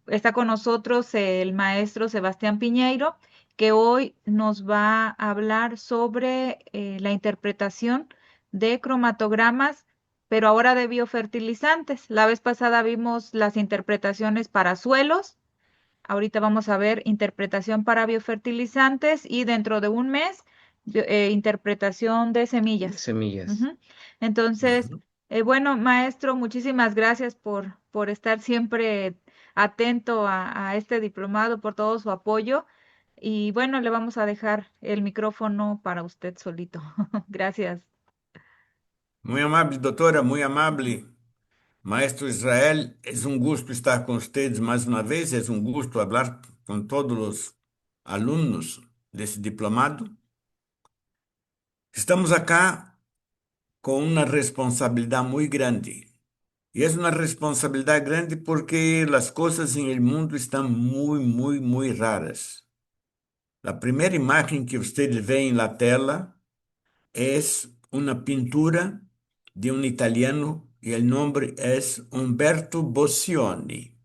está con nosotros el maestro Sebastián Piñeiro, que hoy nos va a hablar sobre la interpretación de cromatogramas, pero ahora de biofertilizantes. La vez pasada vimos las interpretaciones para suelos. Ahorita vamos a ver interpretación para biofertilizantes y dentro de un mes interpretación de semillas. Semillas. Ujú. Entonces, Ujú. bueno, maestro, muchísimas gracias por estar siempre atento a este diplomado, por todo su apoyo. Y bueno, le vamos a dejar el micrófono para usted solito. Gracias. Muy amable, doutora, muy amable. Maestro Israel, es un gusto estar con ustedes más una vez, es un gusto hablar con todos los alumnos de ese diplomado. Estamos acá con una responsabilidad muy grande. Y es una responsabilidad grande porque las cosas en el mundo están muy raras. La primera imagen que ustedes ven en la tela es una pintura de un italiano y el nombre es Umberto Boccioni.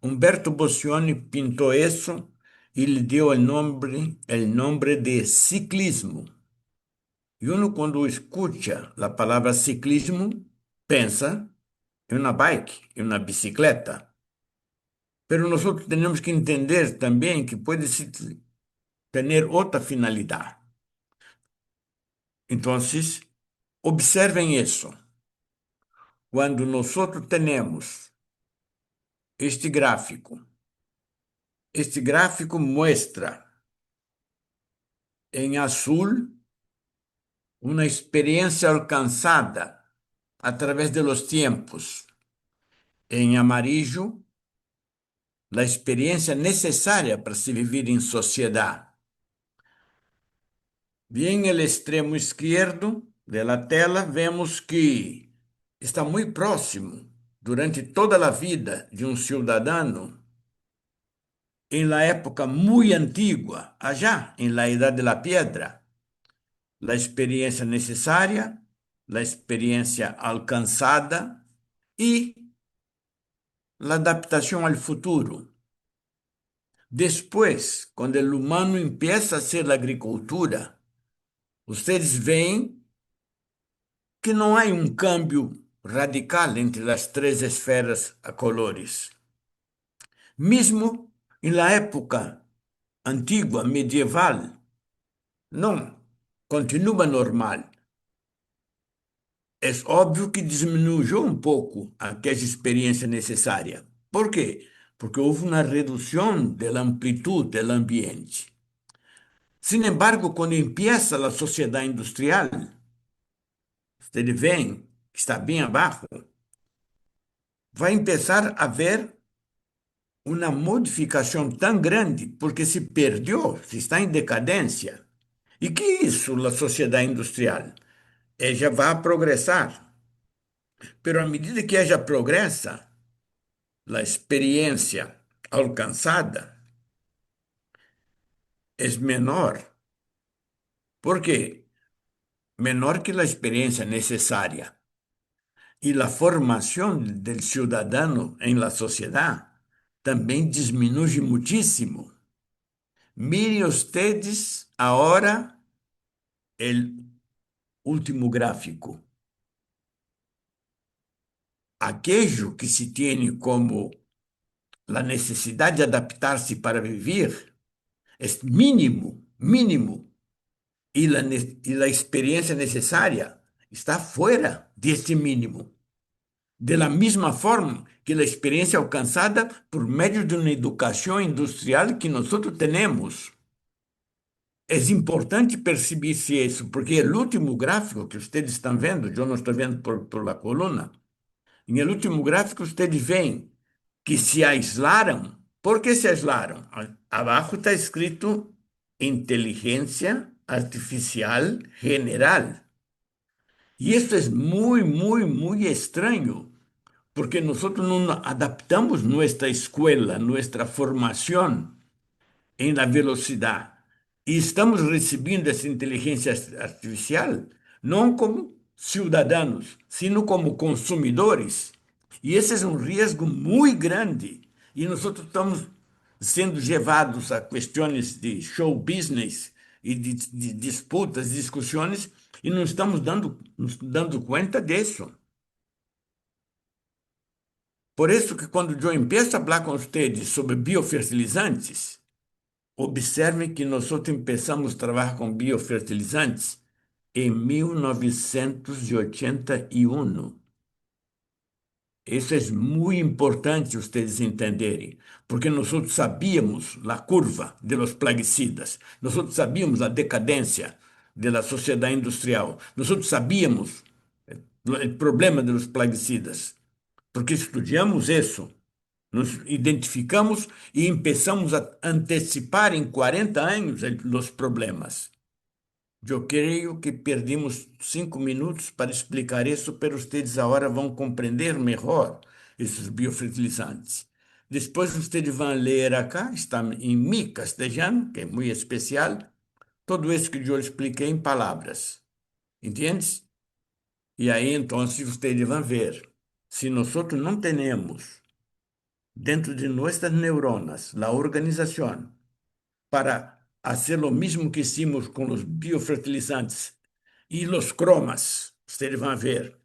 Umberto Boccioni pintó eso y le dio el nombre de ciclismo. Y uno cuando escucha la palabra ciclismo, pensa en una bike, en una bicicleta. Pero nosotros tenemos que entender también que puede tener otra finalidad. Entonces, observen eso. Cuando nosotros tenemos este gráfico muestra en azul una experiencia alcanzada a través de los tiempos. En amarillo, la experiencia necesaria para se vivir en sociedad. Y en el extremo izquierdo de la tela vemos que está muy próximo, durante toda la vida de un ciudadano, en la época muy antigua, allá en la Edad de la Piedra, la experiencia necesaria, la experiencia alcanzada y la adaptación al futuro. Después, cuando el humano empieza a hacer la agricultura, ustedes ven que não há um câmbio radical entre as três esferas a colores. Mesmo na época antiga, medieval, não, continua normal. É óbvio que diminuiu um pouco aquela experiência necessária. Por quê? Porque houve uma redução da amplitude do ambiente. Sin embargo, quando empieza a sociedade industrial, vocês veem que está bem abaixo, vai começar a haver uma modificação tão grande porque se perdeu, se está em decadência. E que é isso, a sociedade industrial? Ela vai progressar, mas à medida que ela progressa, a experiência alcançada é menor. Por quê? Menor que a experiência necessária. E a formação do cidadão em la sociedade também diminui muitíssimo. Miren ustedes ahora el último gráfico. Aquello que se tiene como la necesidad de adaptarse para vivir es mínimo, y la experiencia necesaria está fuera de este mínimo. De la misma forma que la experiencia alcanzada por medio de una educación industrial que nosotros tenemos. É importante perceber-se isso, porque o último gráfico que vocês estão vendo, eu não estou vendo por la coluna, no último gráfico vocês veem que se aislaram. Por que se aislaram? Abaixo está escrito inteligência artificial general. E isso é muito estranho, porque nós não adaptamos nossa escola, nossa formação em la velocidade. E estamos recebendo essa inteligência artificial não como cidadãos, sino como consumidores. E esse é um risco muito grande. E nós estamos sendo levados a questões de show business e de disputas, discussões, e não estamos nos dando conta disso. Por isso que quando eu empiezo a falar com vocês sobre biofertilizantes, observe que nós começamos a trabalhar com biofertilizantes em 1981. Isso é muito importante vocês entenderem, porque nós sabíamos a curva de los plaguicidas, nós sabíamos a decadência da sociedade industrial, nós sabíamos o problema dos plaguicidas, porque estudamos isso, nos identificamos e começamos a antecipar em 40 anos os problemas. Eu creio que perdemos 5 minutos para explicar isso, pero vocês agora vão compreender melhor esses biofertilizantes. Depois vocês vão ler acá, está em mi castelhano, que é muito especial, tudo isso que eu expliquei em palavras. Entendes? E aí, então, vocês vão ver. Se nós não temos dentro de nossas neuronas a organização para fazer o mesmo que hicimos com os biofertilizantes e os cromas, vocês vão ver.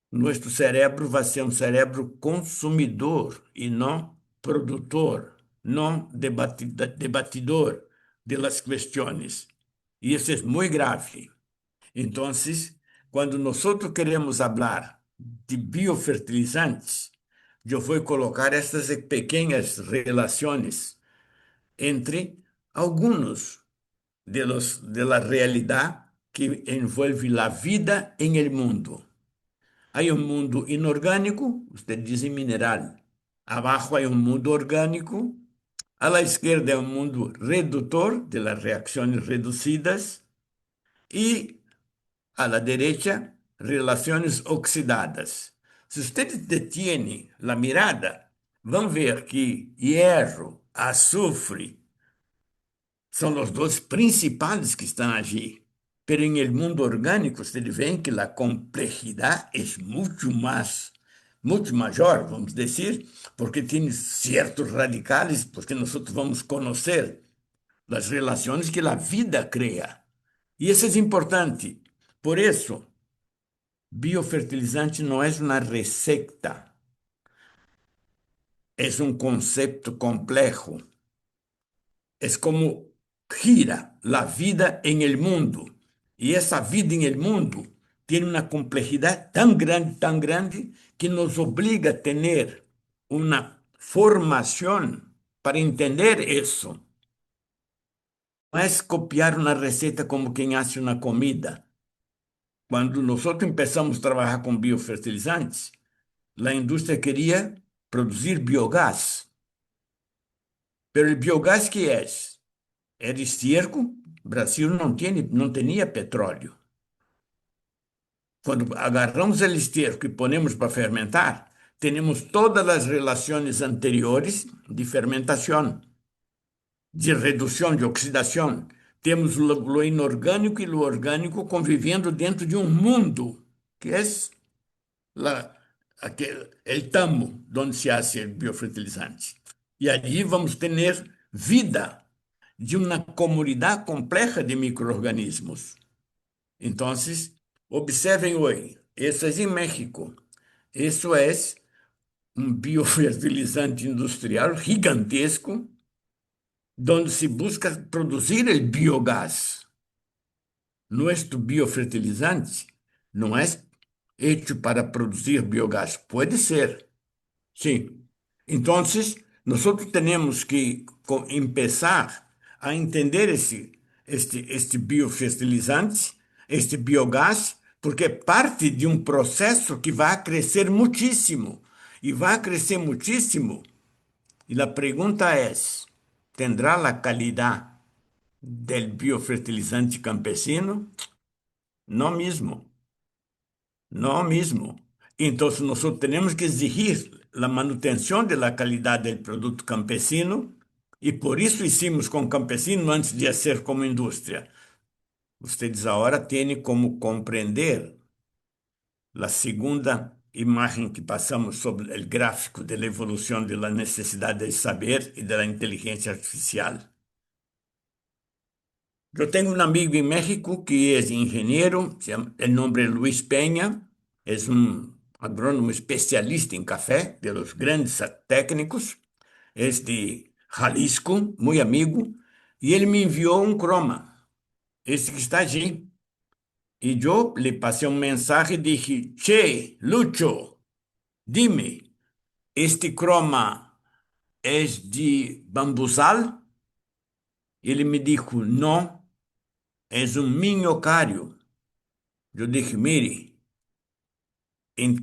Nosso cérebro vai ser um cérebro consumidor e não produtor, não debatidor das questões. E isso é muito grave. Então, quando nós queremos falar de biofertilizantes, eu vou colocar essas pequenas relações entre alguns de la realidad que envolve a vida em el mundo. Há mundo inorgânico, usted diz mineral. Abaixo há mundo orgânico. A la izquierda é mundo redutor, de las reacciones reducidas. E a la derecha, relações oxidadas. Se ustedes detienen a mirada, vão ver que hierro, azufre, são os dois principais que estão aqui. Pero en el mundo orgánico, ustedes ven que la complejidad es mucho mayor, vamos decir, porque tiene ciertos radicales, porque nosotros vamos a conocer las relaciones que la vida crea. Y eso es importante. Por eso, biofertilizante no es una receta, es un concepto complejo. Es como gira la vida en el mundo. Y esa vida en el mundo tiene una complejidad tan grande, que nos obliga a tener una formación para entender eso. No es copiar una receta como quien hace una comida. Cuando nosotros empezamos a trabajar con biofertilizantes, la industria quería producir biogás. Pero el biogás, ¿qué es? Era esterco. Brasil não tinha petróleo. Quando agarramos o esterco e ponemos para fermentar, temos todas as relações anteriores de fermentação, de redução, de oxidação. Temos o inorgânico e o orgânico convivendo dentro de um mundo, que é o tamo onde se hace biofertilizante. E ali vamos ter vida de uma comunidade complexa de micro-organismos. Então, observem hoje, isso é em México. Isso é um biofertilizante industrial gigantesco, onde se busca produzir o biogás. Nosso biofertilizante não é hecho para produzir biogás. Pode ser, sim. Então, nós temos que começar a entender este biofertilizante, este biogás, porque é parte de um processo que vai crescer muitíssimo. E vai crescer muitíssimo. E a pergunta é: tendrá a qualidade del biofertilizante campesino? Não mesmo. Não mesmo. Então, nós temos que exigir a manutenção da qualidade do produto campesino, e por isso hicimos com campesino antes de ser como indústria. Vocês agora têm como compreender a segunda imagen que pasamos sobre o gráfico da evolução da necessidade de saber e da inteligência artificial. Eu tenho um amigo em México que é engenheiro, o nome é Luis Peña, é um agrônomo especialista em café, de los grandes técnicos, é de Jalisco, muito amigo, e ele me enviou um croma, esse que está aqui. E eu lhe passei um mensagem e disse: Che, Lucho, dime, este croma é de bambusal? Ele me disse: não, é um minhocário. Eu disse: mire,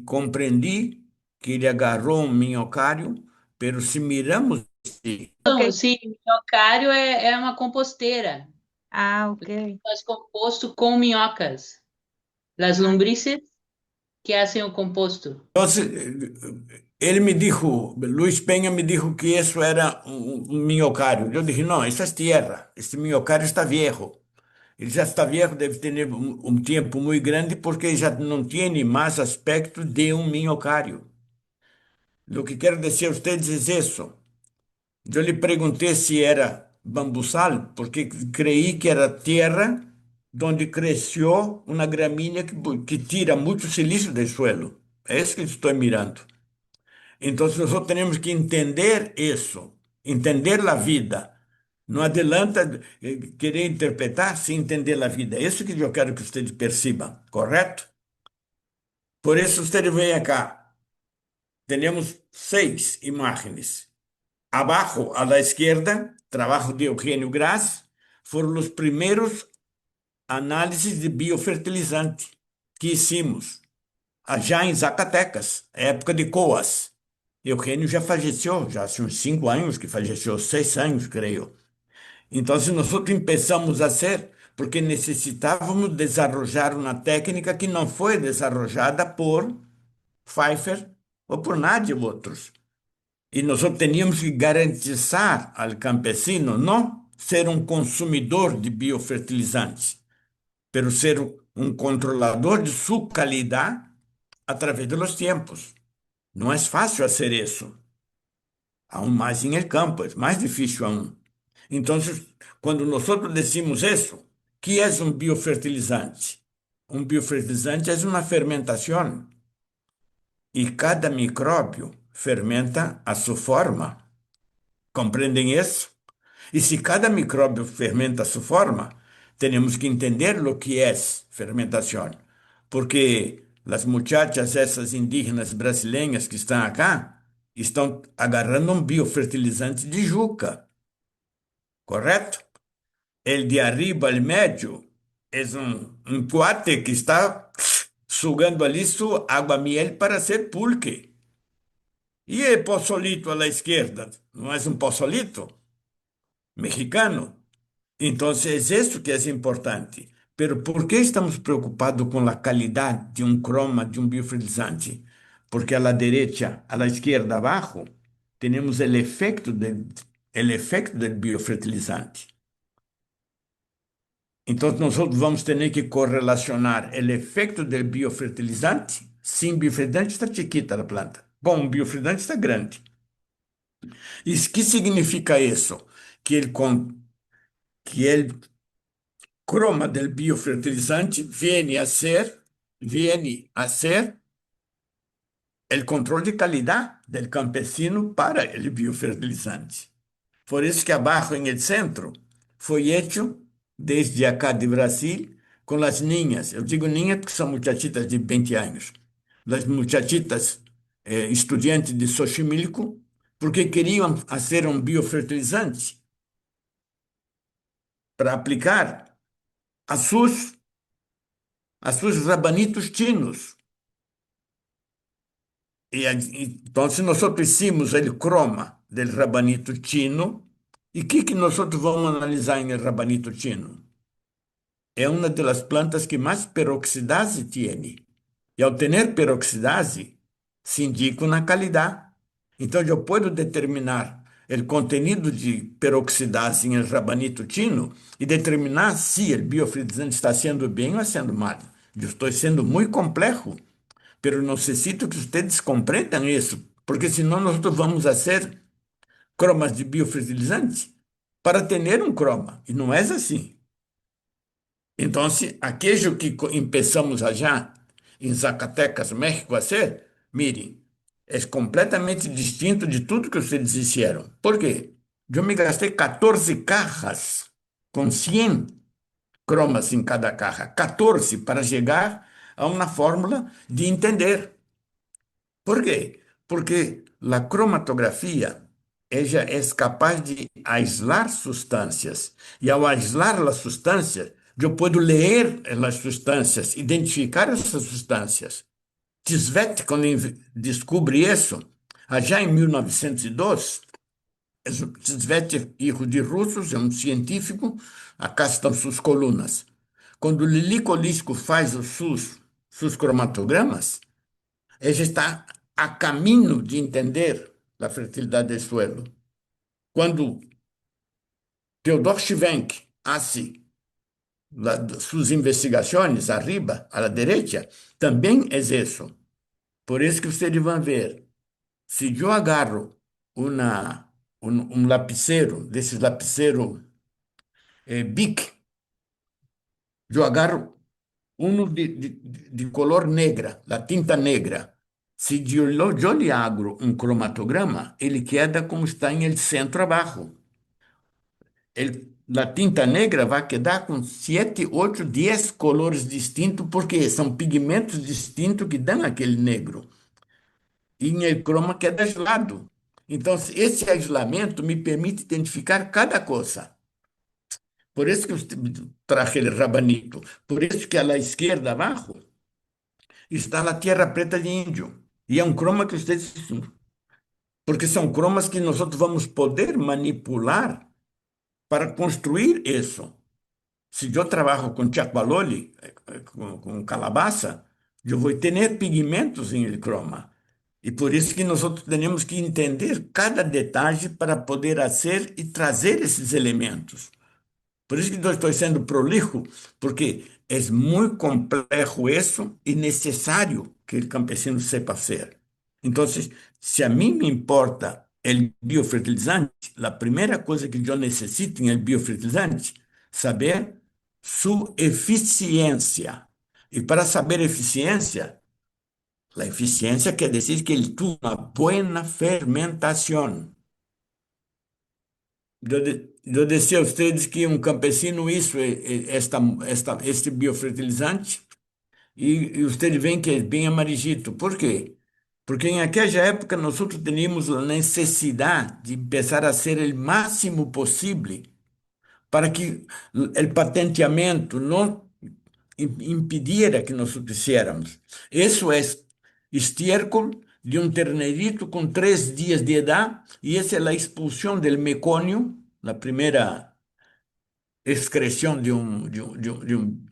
compreendi que ele agarrou um minhocário, pero se miramos, Ok. Não, sim, minhocário é uma composteira. Ah, ok. Faz composto com minhocas. Las lombrices que hacen o composto. então, ele me disse, Luiz Penha me disse que isso era um minhocário. Eu disse: não, isso é terra, este minhocário está viejo. Ele já está viejo, deve ter um tempo muito grande, porque já não tem mais aspecto de um minhocário. O que quero dizer a ustedes é isso. Eu lhe perguntei se era bambusal, porque creí que era terra onde cresceu uma gramínea que tira muito silício do suelo. É isso que estou mirando. Então, nós temos que entender isso, entender a vida. Não adianta querer interpretar sem entender a vida. É isso que eu quero que vocês percebam, correto? Por isso, vocês vêm cá. Temos 6 imagens. Abaixo, à la esquerda, trabalho de Eugênio Graz, foram os primeiros análises de biofertilizante que hicimos, já em Zacatecas, época de Coas. Eugênio já faleceu, já há uns 5 anos que faleceu, 6 anos, creio. Então, se nós começamos a ser, porque necessitávamos desenvolver uma técnica que não foi desenvolvida por Pfeiffer ou por nadie outros. E nós teníamos que garantizar ao campesino não ser um consumidor de biofertilizantes, pero ser um controlador de sua qualidade através dos tempos. Não é fácil fazer isso. Aún mais em el campo, é mais difícil aún. Então, quando nós decimos isso, que é um biofertilizante? Um biofertilizante é uma fermentação. E cada micróbio fermenta a sua forma. Compreendem isso? E se cada micróbio fermenta a sua forma, temos que entender o que é fermentação. Porque as muchachas, essas indígenas brasileiras que estão acá, estão agarrando um biofertilizante de juca, correto? El de arriba, el médio, é um cuate que está sugando ali sua água-miel para ser pulque. E o pozolito à la esquerda, não é um pozolito mexicano? Então, é isso que é importante. Pero por que estamos preocupados com a qualidade de um croma, de um biofertilizante? Porque à la derecha, à la esquerda, abaixo, temos o efeito do biofertilizante. Então, nós vamos ter que correlacionar o efeito do biofertilizante. Sem biofertilizante está chiquita a planta. Com biofertilizante está grande. E o que significa isso? Que ele croma del biofertilizante viene a ser el control de calidad del campesino para el biofertilizante. Por eso que abajo en el centro fue hecho desde acá de Brasil con las niñas. Yo digo niñas porque son muchachitas de 20 años. Las muchachitas estudiantes de Xochimilco, porque queriam fazer um biofertilizante para aplicar a seus rabanitos chinos. Então, se nós hicimos o croma do rabanito chino, e o que nós vamos analisar em rabanito chino? É uma das plantas que mais peroxidase tem. E ao ter peroxidase, se indica uma qualidade. Então, eu posso determinar o contenido de peroxidase em rabanito chino e determinar se o biofertilizante está sendo bem ou sendo mal. Eu estou sendo muito complexo, pero necesito que ustedes comprendan isso, porque senão nós vamos fazer cromas de biofertilizante para ter um croma, e não é assim. Então, aquello que começamos allá em Zacatecas, México, a hacer, miren, é completamente distinto de tudo que vocês hicieron. ¿Por quê? Eu me gastei 14 cajas com 100 cromas em cada caja, 14 para chegar a uma fórmula de entender. ¿Por quê? Porque a cromatografia ella é capaz de aislar substâncias. E ao aislar as substâncias, eu posso ler as substâncias, identificar essas substâncias. Tisvet, quando descobre isso, já em 1902, Tisvet, filho de russos, é um científico, acá estão suas colunas. Quando o Lilico Lisco faz os seus cromatogramas, ella está a caminho de entender a fertilidade do suelo. Quando Theodor Schwenk hace suas investigações arriba, à direita, também é isso. Por isso que vocês vão ver, se eu agarro um lapicero, desses lapiceros Bic, eu agarro de color negra, a tinta negra. Se eu lhe abro um cromatograma, ele queda como está em el centro abaixo. A tinta negra vai quedar com 7, 8, 10 colores distintos, porque são pigmentos distintos que dão aquele negro. E em el croma queda aislado. Então, esse aislamento me permite identificar cada coisa. Por isso que eu traje o rabanito. Por isso que à esquerda, abaixo, está a Tierra Preta de Índio. E é um croma que vocês. Porque são cromas que nós vamos poder manipular para construir isso. Se eu trabalho com chacualoli, com calabaça, eu vou ter pigmentos em el croma. E por isso que nós temos que entender cada detalhe para poder fazer e trazer esses elementos. Por isso que eu estou sendo prolijo, porque é muito complexo isso e necessário que o campesino sepa fazer. Então, se a mim me importa o biofertilizante, a primeira coisa que eu necessito em el biofertilizante, saber sua eficiência. E para saber eficiência, a eficiência quer dizer que ele tem uma boa fermentação. Eu disse a vocês que um campesino isso este biofertilizante e vocês veem que é bem amarillito. Por quê? Porque em aquela época nós tínhamos a necessidade de começar a ser o máximo possível para que o patenteamento não impediera que nós fizéssemos. Isso é estiércol de um terneirito com 3 dias de idade, e essa é a expulsão do mecônio, a primeira excreção de um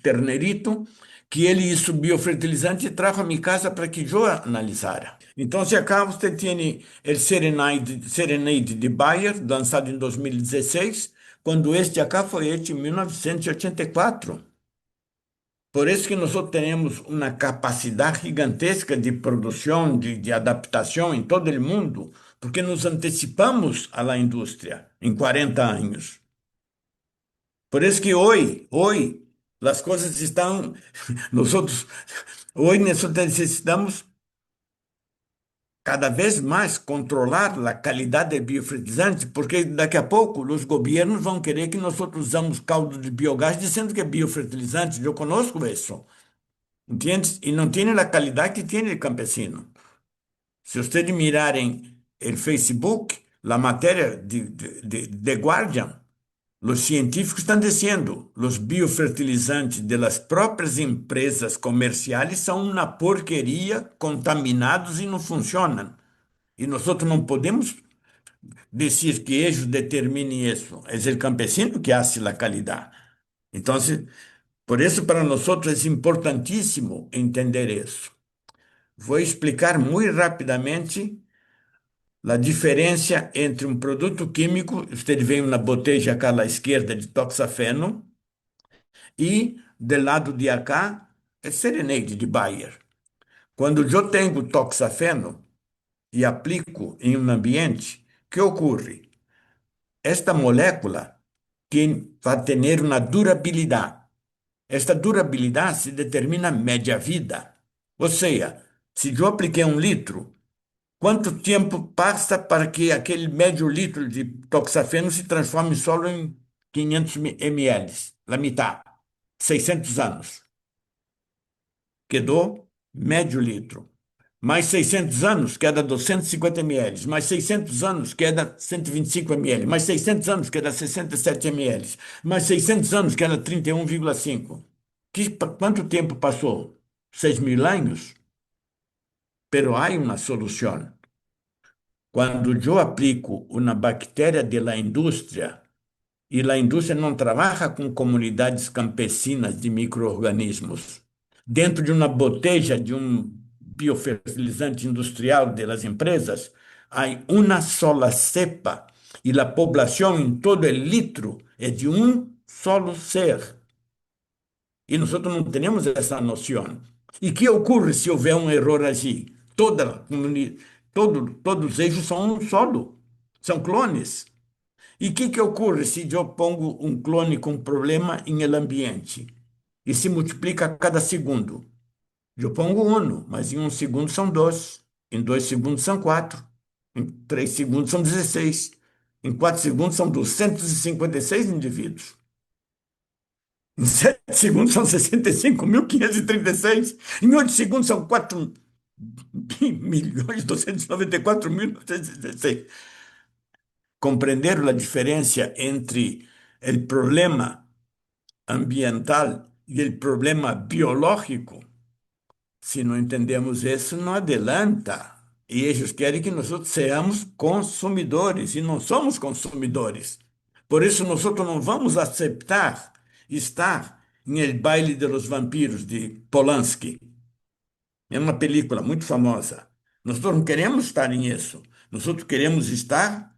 terneirito, que ele hizo biofertilizante e trajo a minha casa para que eu analisara. Então, se acá você tem o Serenade de Bayer, lançado em 2016, quando este acá foi feito em 1984. Por isso que nós temos uma capacidade gigantesca de produção, de adaptação em todo o mundo, porque nos antecipamos à indústria em 40 anos. Por isso que hoje, as coisas estão, hoje nós necessitamos cada vez mais controlar a qualidade de biofertilizante, porque daqui a pouco os governos vão querer que nós usamos caldo de biogás dizendo que é biofertilizante. Eu conosco isso, entende? E não tem a qualidade que tem o campesino. Se vocês mirarem o Facebook, a matéria de The Guardian, os científicos estão dizendo, os biofertilizantes das próprias empresas comerciais são uma porqueria, contaminados e não funcionam. E nós não podemos dizer que eles determinem isso. É o campesino que faz a qualidade. Então, por isso, para nós é importantíssimo entender isso. Vou explicar muito rapidamente a diferença entre um produto químico, você vê uma botella cá à esquerda de toxafeno, e do lado de cá é Serenade de Bayer. Quando eu tenho toxafeno e aplico em um ambiente, o que ocorre? Esta molécula vai ter uma durabilidade. Esta durabilidade se determina média-vida. Ou seja, se eu apliquei 1 litro, quanto tempo passa para que aquele médio litro de toxafeno se transforme só em 500 ml, a metade, 600 anos. Quedou médio litro. Mais 600 anos, queda 250 ml. Mais 600 anos, queda 125 ml. Mais 600 anos, queda 67 ml. Mais 600 anos, queda 31,5. Quanto tempo passou? 6.000 anos? Pero há uma solução. Quando eu aplico uma bactéria da indústria, e a indústria não trabalha com comunidades campesinas de micro-organismos, dentro de uma botella de um biofertilizante industrial das empresas, há uma sola cepa e a população em todo o litro é de um solo ser. E nós não temos essa noção. E o que ocorre se houver um erro assim? Todos eles são um solo, são clones. E o que ocorre se eu pongo um clone com problema em el ambiente? E se multiplica a cada segundo. Eu pongo 1, mas em 1 segundo são 2. Em 2 segundos são 4. Em 3 segundos são 16. Em 4 segundos são 256 indivíduos. Em 7 segundos são 65.536. Em 8 segundos são 4.294.916. Compreenderam a diferença entre o problema ambiental e o problema biológico? Se não entendemos isso, não adianta. E eles querem que nós sejamos consumidores, e não somos consumidores. Por isso, nós não vamos aceitar estar em El Baile de los Vampiros, de Polanski. É uma película muito famosa. Nós não queremos estar em isso. Nós queremos estar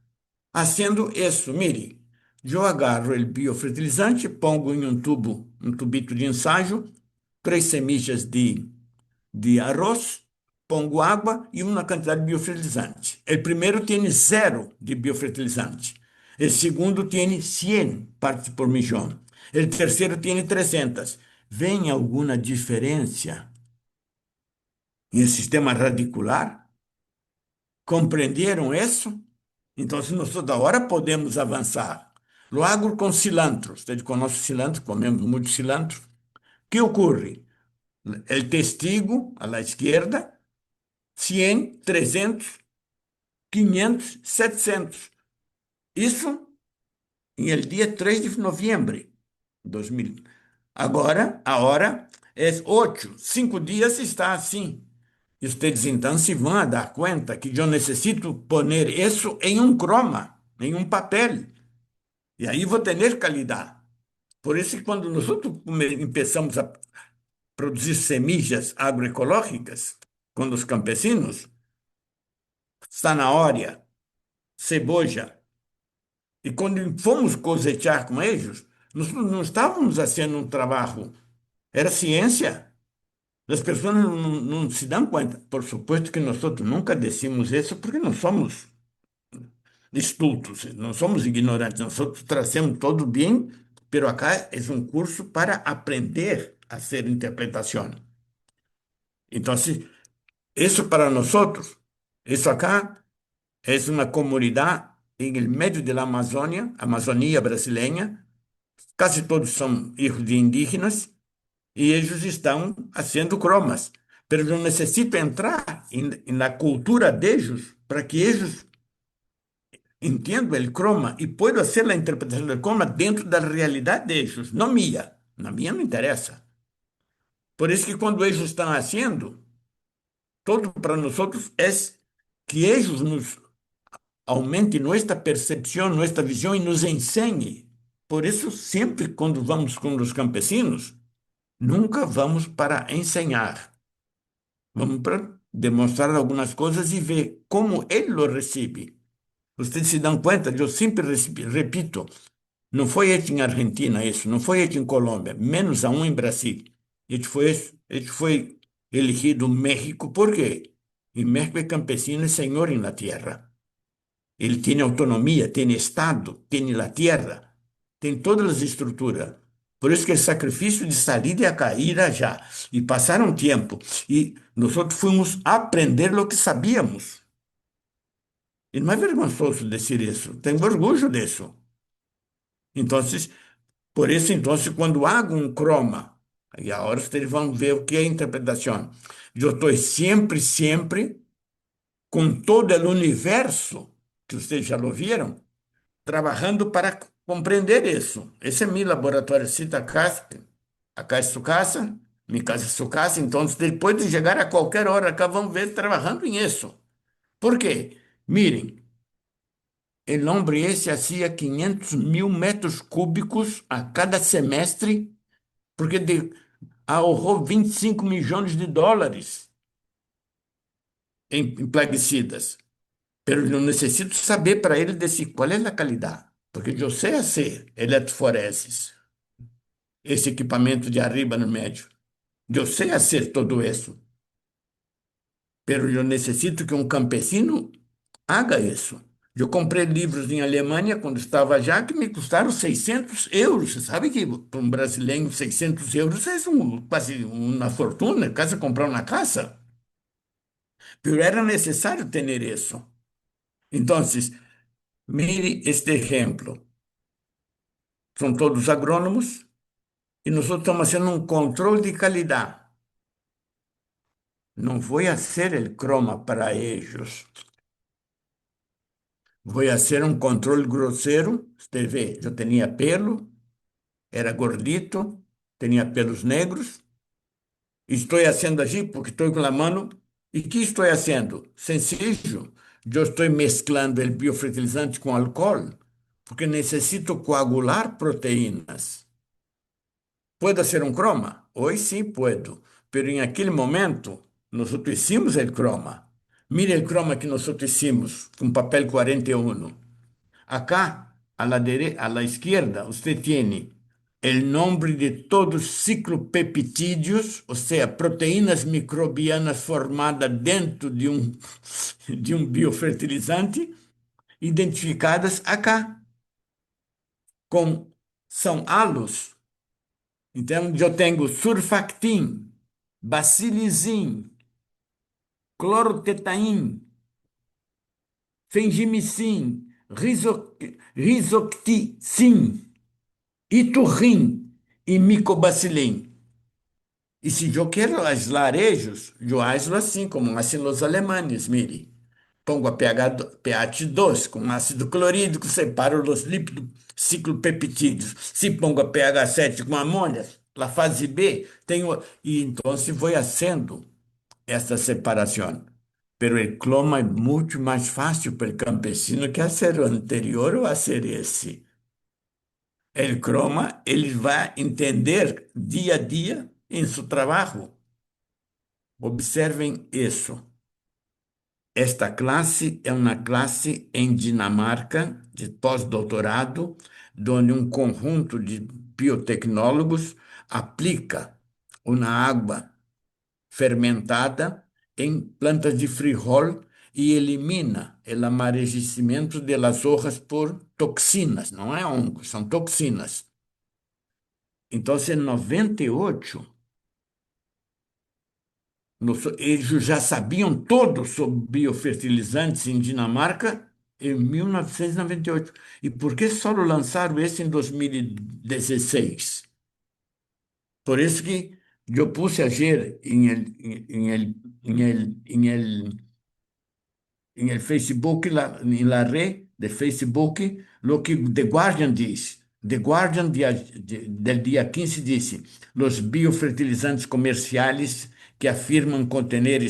fazendo isso. Mire, eu agarro o biofertilizante, pongo em um tubo, um tubito de ensaio, 3 semillas de arroz, pongo água e uma quantidade de biofertilizante. O primeiro tem 0 de biofertilizante. O segundo tem 100 partes por millón. O terceiro tem 300. Vem alguma diferença em sistema radicular? Compreenderam isso? Então, se nós toda hora podemos avançar. Lo hago com cilantro. Você conhece cilantro? Comemos muito cilantro. O que ocorre? O testigo, à la esquerda, 100, 300, 500, 700. Isso em el dia 3 de novembro de 2000. Agora, a hora é 8. 5 dias está assim. E vocês então se vão a dar conta que eu necessito poner isso em um croma, em um papel. E aí vou ter qualidade. Por isso que quando nós começamos a produzir semillas agroecológicas com os campesinos, zanahoria, ceboja, e quando fomos cosechar com eles, nós não estávamos fazendo um trabalho, era ciência. As pessoas não se dão conta. Por supuesto que nós nunca decimos isso porque não somos estultos, não somos ignorantes, nós trazemos todo bem, pero acá é um curso para aprender a hacer interpretação. Então, isso para nós, isso acá é uma comunidade em meio da Amazônia brasileira, quase todos são filhos de indígenas, e eles estão fazendo cromas. Mas eu necessito entrar na cultura deles para que eles entendam o croma e possam fazer a interpretação do croma dentro da realidade deles, não minha. Na minha não interessa. Por isso que quando eles estão fazendo, todo para nós é que eles nos aumentem nossa percepção, nossa visão e nos ensinem. Por isso, sempre quando vamos com os campesinos, nunca vamos para ensinar. Vamos para demonstrar algumas coisas e ver como ele lo recebe. Vocês se dão conta, eu sempre repito, não foi feito em Argentina isso, não foi feito em Colômbia, menos aún em Brasil. Ele foi elegido México, ¿por qué? Y México es campesino y señor en la tierra. Él tiene autonomía, tiene Estado, tiene la tierra, tiene todas las estructuras. Por eso que el sacrificio de salir de acá, ir allá, y pasaron tiempo, y nosotros fuimos a aprender lo que sabíamos. E não é vergonzoso dizer isso, tenho orgulho disso. Então, por isso, então, quando hago um croma, e agora vocês vão ver o que é interpretação. Eu estou sempre, sempre, com todo o universo, que vocês já lo viram, trabalhando para compreender isso. Esse é meu laboratório, cita casa, acá é sua casa, minha casa é sua casa, então, depois de chegar a qualquer hora, acá vão ver trabalhando em isso. Por quê? Miren, el hombre ese hacía 500.000 metros cúbicos a cada semestre, porque ahorrou 25 milhões de dólares em plaguicidas. Pero eu necessito saber para ele decidir qual é a qualidade, porque eu sei fazer eletroforeses, esse equipamento de arriba no médio. Eu sei fazer tudo isso, pero eu necessito que um campesino haga isso. Eu comprei livros em Alemanha quando estava já que me custaram 600 euros. Você sabe que para um brasileiro 600 euros é quase uma fortuna, quase comprar uma casa. Pero era necessário ter isso. Então, mire este exemplo. São todos agrônomos e nós estamos fazendo um controle de qualidade. Não vou fazer o croma para eles. Vou fazer um controle grosseiro. Você vê, eu tinha pelo, era gordito, tinha pelos negros. Estou fazendo assim porque estou com a mão. E que estou fazendo? Sencillo. Eu estou mesclando o biofertilizante com álcool, porque necessito coagular proteínas. ¿Puedo hacer un croma? Hoy sí puedo, pero en aquel momento nosotros hicimos el croma. Mire el croma que nosotros hicimos con papel 41. Acá, a la izquierda, usted tiene el nombre de todos los ciclopeptídeos, o sea, proteínas microbianas formadas dentro de un biofertilizante, identificadas acá, são halos. Então, eu tenho surfactin, bacilizin, clorotetain, fengimicin, rizocticin, iturrin e micobacilin. E se eu quero aislar ellos, eu aislo assim, como hacen os alemães, mire. Pongo a pH 2 com ácido clorídrico, separo os lípidos ciclopeptídeos. Se pongo a pH 7 com amônia, a fase B, tenho, e então se vou fazendo essa separação. Pero o croma é muito mais fácil para o campesino que fazer o anterior ou fazer esse. O croma, ele vai entender dia a dia em seu trabalho. Observem isso. Esta classe é uma classe em Dinamarca, de pós-doutorado, onde um conjunto de biotecnólogos aplica uma água fermentada em plantas de frijol e elimina o amarejecimento das hojas por toxinas, não é hongos, são toxinas. Então, em 98, eles já sabiam todos sobre biofertilizantes em Dinamarca em 1998. E por que só lançaram esse em 2016? Por isso que eu puse ayer en el Facebook, en la red de Facebook, lo que The Guardian dice. The Guardian del día 15 dice, los biofertilizantes comerciales que afirman contener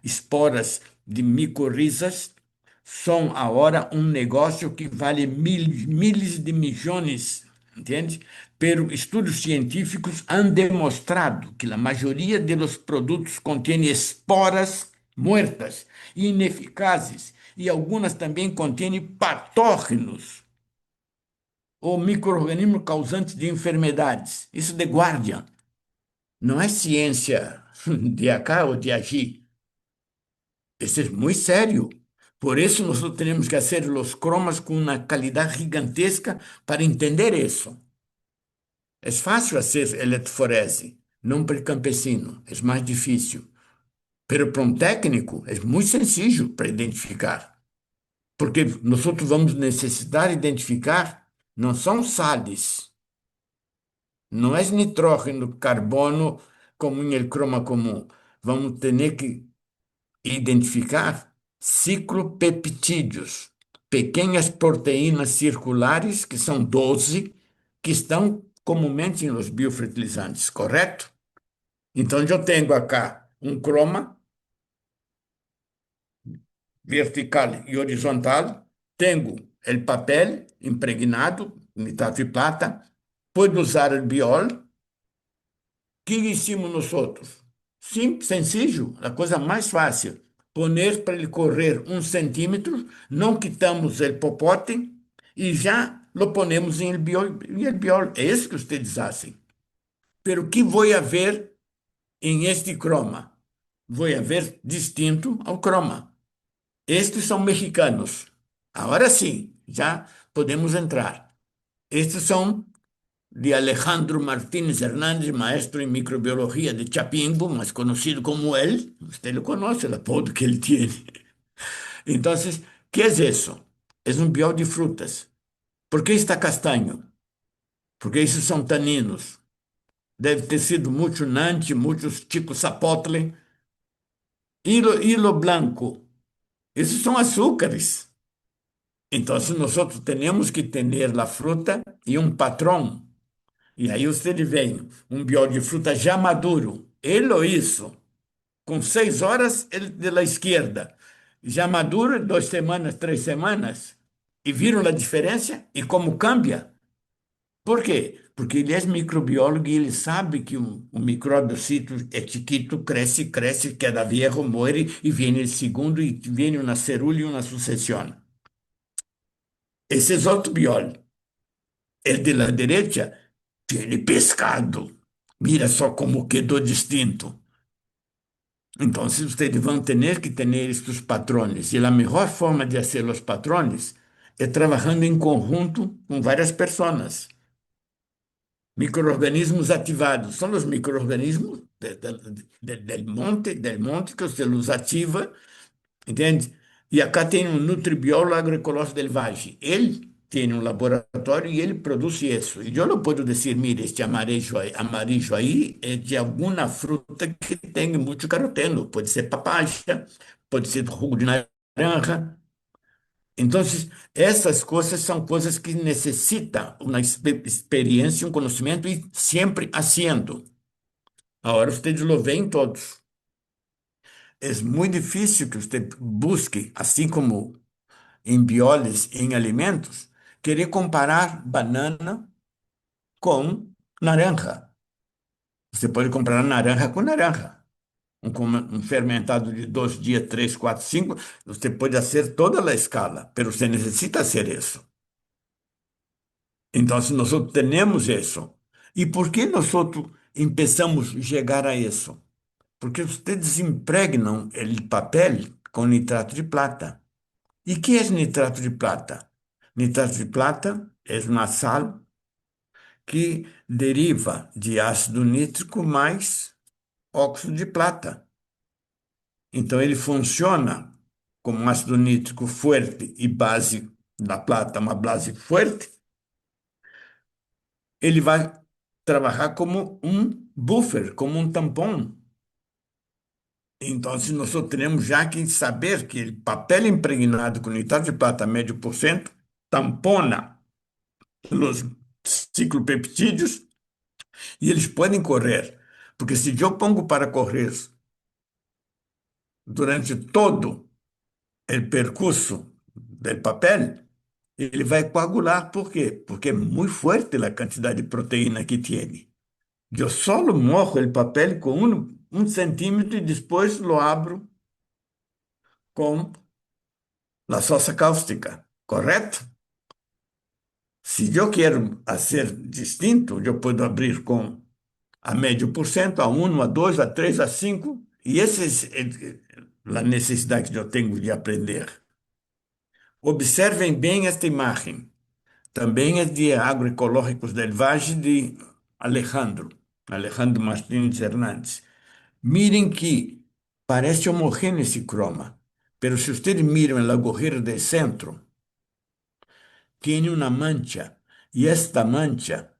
esporas de micorrizas são agora um negócio que vale miles de milhões, entende? Pero estudos científicos han demostrado que a maioria dos produtos contém esporas muertas, ineficazes, e algumas também contêm patógenos ou micro-organismos causantes de enfermidades. Isso de Guardian. Não é ciência de acá o de allí. Eso es muy serio. Por eso nosotros tenemos que hacer los cromas con una calidad gigantesca para entender eso. Es fácil hacer eletroforese, no para el campesino, es más difícil. Pero para un técnico es muy sencillo para identificar. Porque nosotros vamos necesitar identificar, no son sales, no es nitrógeno, carbono como en el croma común. Vamos tener que identificar ciclopeptídeos, pequenas proteínas circulares, que são 12, que estão comumente nos biofertilizantes, correto? Então, eu tenho acá um croma vertical e horizontal, tenho o papel impregnado, nitrato de plata, puedo usar o biol. Que hicimos nós outros? Sim, sencillo, a coisa mais fácil. Poner para ele correr 1 centímetro, não quitamos o popote e já lo ponemos em el biol. Em el biol. É isso que vocês fazem. Pero que vou haver em este croma? Vou haver distinto ao croma. Estes são mexicanos. Agora sim, já podemos entrar. Estes são de Alejandro Martínez Hernández, maestro en microbiología de Chapingo, más conocido como él. Usted lo conoce, el apodo que él tiene. Entonces, ¿qué es eso? Es un biol de frutas. ¿Por qué está castaño? Porque esos son taninos. Debe ter sido mucho nante, muchos chicos zapotle. Hilo blanco. Esos son azúcares. Entonces, nosotros tenemos que tener la fruta y un patrón. E aí você vem um biol de fruta já maduro, ele ou isso, com 6 horas ele de la esquerda, já maduro 2 semanas, 3 semanas, e viram a diferença e como cambia. Por quê? Porque ele é microbiólogo e ele sabe que um micróbio é chiquito, cresce, cresce, queda viejo, morre e vem o segundo e vem uma cerulha e uma sucessão. Esse é outro biol. El de la derecha tiene pescado. Mira só como quedou distinto. Então, vocês vão ter que ter estes patrões. E a melhor forma de fazer os patrões é trabalhando em conjunto com várias pessoas. Microorganismos ativados são os microorganismos del monte que você os ativa, entende? E acá tem um nutribiólogo agroecológico del Valle. Ele tem um laboratório e ele produz isso. E eu não posso dizer, mire, este amarillo aí é de alguma fruta que tem muito caroteno. Pode ser papaya, pode ser jugo de naranja. Então, essas coisas são coisas que necessitam uma experiência, um conhecimento e sempre haciendo. Agora, vocês lo veem todos. É muito difícil que você busque, assim como em bioles, em alimentos, querer comparar banana com naranja. Você pode comparar naranja com naranja. Um fermentado de 2 dias, 3, 4, 5, você pode fazer toda a escala, mas você necessita fazer isso. Então, nós temos isso. E por que nós começamos a chegar a isso? Porque vocês impregnam o papel com nitrato de plata. E que é nitrato de plata? Nitrato de plata é uma sal que deriva de ácido nítrico mais óxido de plata. Então, ele funciona como ácido nítrico forte e base da plata, uma base forte. Ele vai trabalhar como um buffer, como um tampão. Então, nós temos já que saber que o papel impregnado com nitrato de plata médio por cento tampona os ciclopeptídeos e eles podem correr. Porque se eu pongo para correr durante todo o percurso do papel, ele vai coagular. Por quê? Porque é muito forte a quantidade de proteína que tem. Eu só morro o papel com um centímetro e depois lo abro com a sosa cáustica, correto? Se eu quero fazer distinto, eu posso abrir com a médio por cento, a 1, a 2, a 3, a 5. E essa é a necessidade que eu tenho de aprender. Observem bem esta imagem. Também é de Agroecológicos del Valle de Alejandro Martínez Hernández. Miren que parece homogêneo esse croma, pero se ustedes miram el agujero del centro, tiene una mancha, y esta mancha,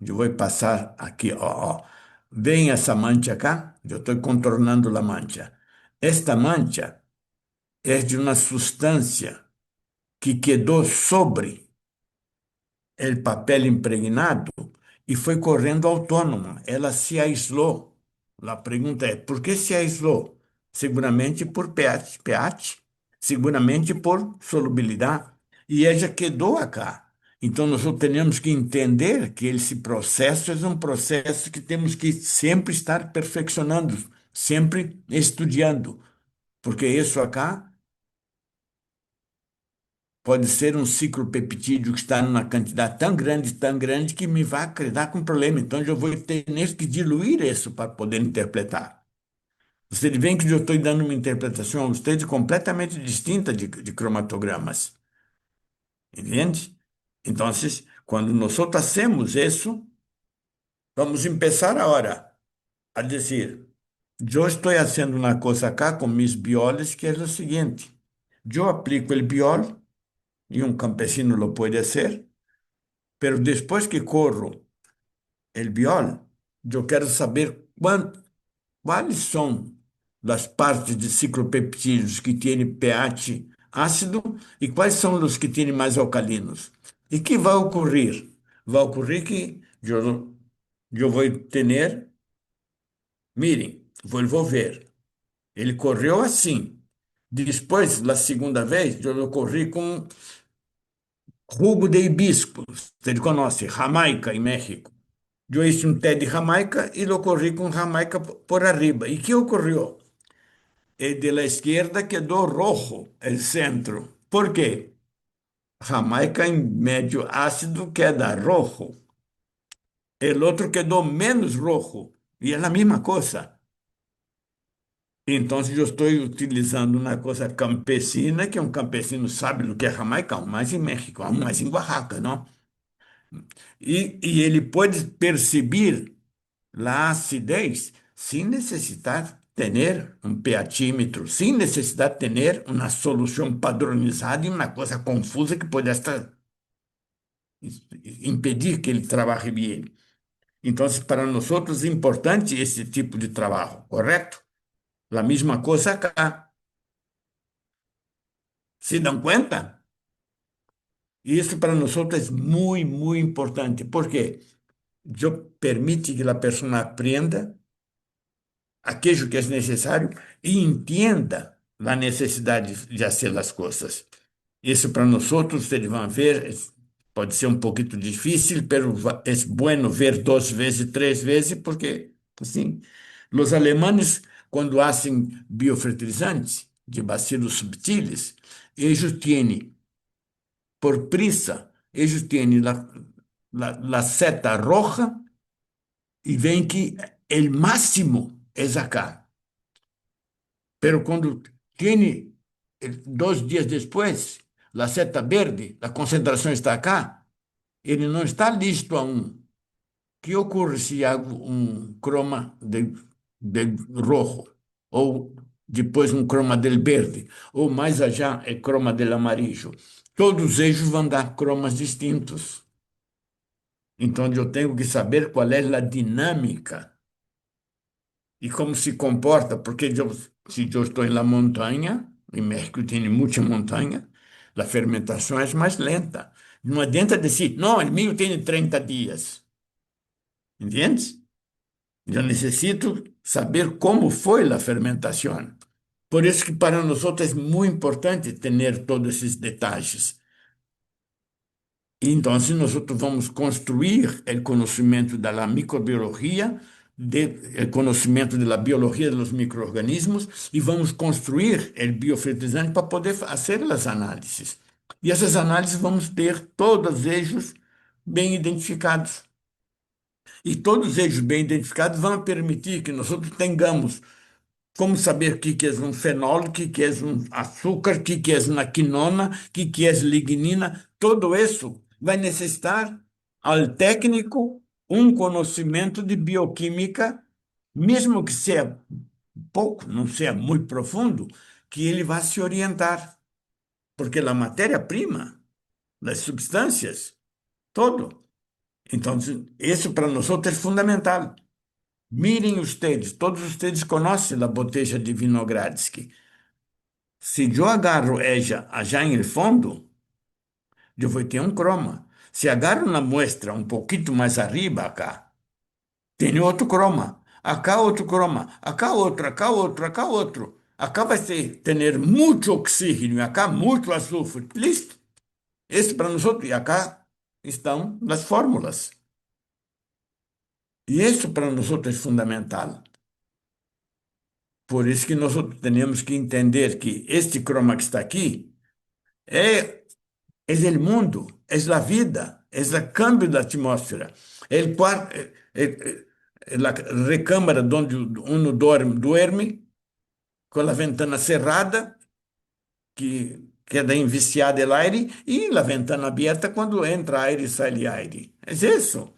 eu vou passar aqui, ó. Vem essa mancha acá, eu estou contornando a mancha. Esta mancha é de uma substância que quedou sobre o papel impregnado e foi correndo autônoma. Ela se aislou. A pergunta é, por que se aislou? Seguramente por pH, seguramente por solubilidade. E ela quedou acá. Então, nós temos que entender que esse processo é um processo que temos que sempre estar perfeccionando, sempre estudando, porque isso acá pode ser um ciclopeptídeo que está numa quantidade tão grande, que me vai criar com problema. Então, eu vou ter que diluir isso para poder interpretar. Você vê que eu estou dando uma interpretação a vocês completamente distinta de cromatogramas. Entende? Então, quando nós hacemos isso, vamos começar agora a dizer, eu estou fazendo uma coisa acá com mis bioles, que é o seguinte, eu aplico o biol, e um campesino lo pode fazer, pero depois que corro o biol, eu quero saber quais são as partes de ciclopeptídeos que têm pH ácido e quais são os que têm mais alcalinos. E que vai ocorrer? Vai ocorrer que eu vou ter, miren, vou ver. Ele correu assim. Depois, na segunda vez, eu corri com jugo de hibisco. Você conhece, Jamaica, em México. Eu hice um té de Jamaica e lo corri com Jamaica por arriba. E que ocorreu? De la izquierda quedó rojo el centro. ¿Por qué? Jamaica en medio ácido queda rojo. El otro quedó menos rojo. Y es la misma cosa. Entonces yo estoy utilizando una cosa campesina, que un campesino sabe lo que es Jamaica, aún más en México, aún más en Oaxaca, ¿no? Y ele pode perceber a acidez sem necessitar ter um pHímetro, sem necessitar ter uma solução padronizada e uma coisa confusa que pode estar impedir que ele trabalhe bem. Então, para nós é importante esse tipo de trabalho, correto? A mesma coisa acá. Se dão conta? Isso para nós é muito, muito importante. Por quê? Eu permite que a pessoa aprenda aquilo que é necessário e entenda a necessidade de fazer as coisas. Isso para nós outros, vocês vão ver, pode ser um pouquinho difícil, mas é bueno ver 2 vezes, 3 vezes, porque, assim, os alemães, quando fazem biofertilizantes de bacilos subtiles, eles têm, por prisa, eles têm a seta roja e veem que o máximo é acá. Pero quando tem 2 dias depois, a seta verde, a concentração está acá, ele não está listo aún. O que ocorre se hago um croma de rojo, ou depois um croma del verde, ou mais allá é croma del amarillo? Todos eles vão dar cromas distintos. Então, eu tenho que saber qual é a dinâmica e como se comporta, porque se eu estou na montanha, em México tem muita montanha, a fermentação é mais lenta. Não adianta dizer, não, o meu tem 30 dias. Entende? Eu necessito saber como foi a fermentação. Por isso que para nós é muito importante ter todos esses detalhes. Então, nós vamos construir o conhecimento da microbiologia, o conhecimento da biologia dos micro-organismos e vamos construir o biofertilizante para poder fazer as análises. E essas análises vamos ter todos eles bem identificados. E todos eles bem identificados vão permitir que nós tenhamos como saber o que que é um fenol, o que que é um açúcar, o que que é uma quinona, o que é lignina. Todo isso vai necessitar ao técnico um conhecimento de bioquímica, mesmo que seja pouco, não seja muito profundo, que ele vai se orientar, porque a matéria-prima, das substâncias, todo. Então, isso para nós é fundamental. Mirem ustedes, todos ustedes conhecem a botella de Vinogradsky. Se eu agarro ella allá em el fondo, eu vou ter um croma. Se agarro uma muestra um pouquinho mais arriba acá, tem outro croma. Acá outro croma. Acá outro, acá outro, acá outro. Acá vai ter muito oxígeno e acá muito azufre. Listo. Esse para nós outros. E acá estão as fórmulas. E isso para nós outros é fundamental. Por isso que nós temos que entender que este croma que está aqui é, é o mundo, é a vida, é o câmbio da atmosfera, é o quarto, é a recâmara onde uno duerme com a ventana cerrada, que queda enviciada el aire, e a ventana aberta quando entra aire e sai aire. É isso.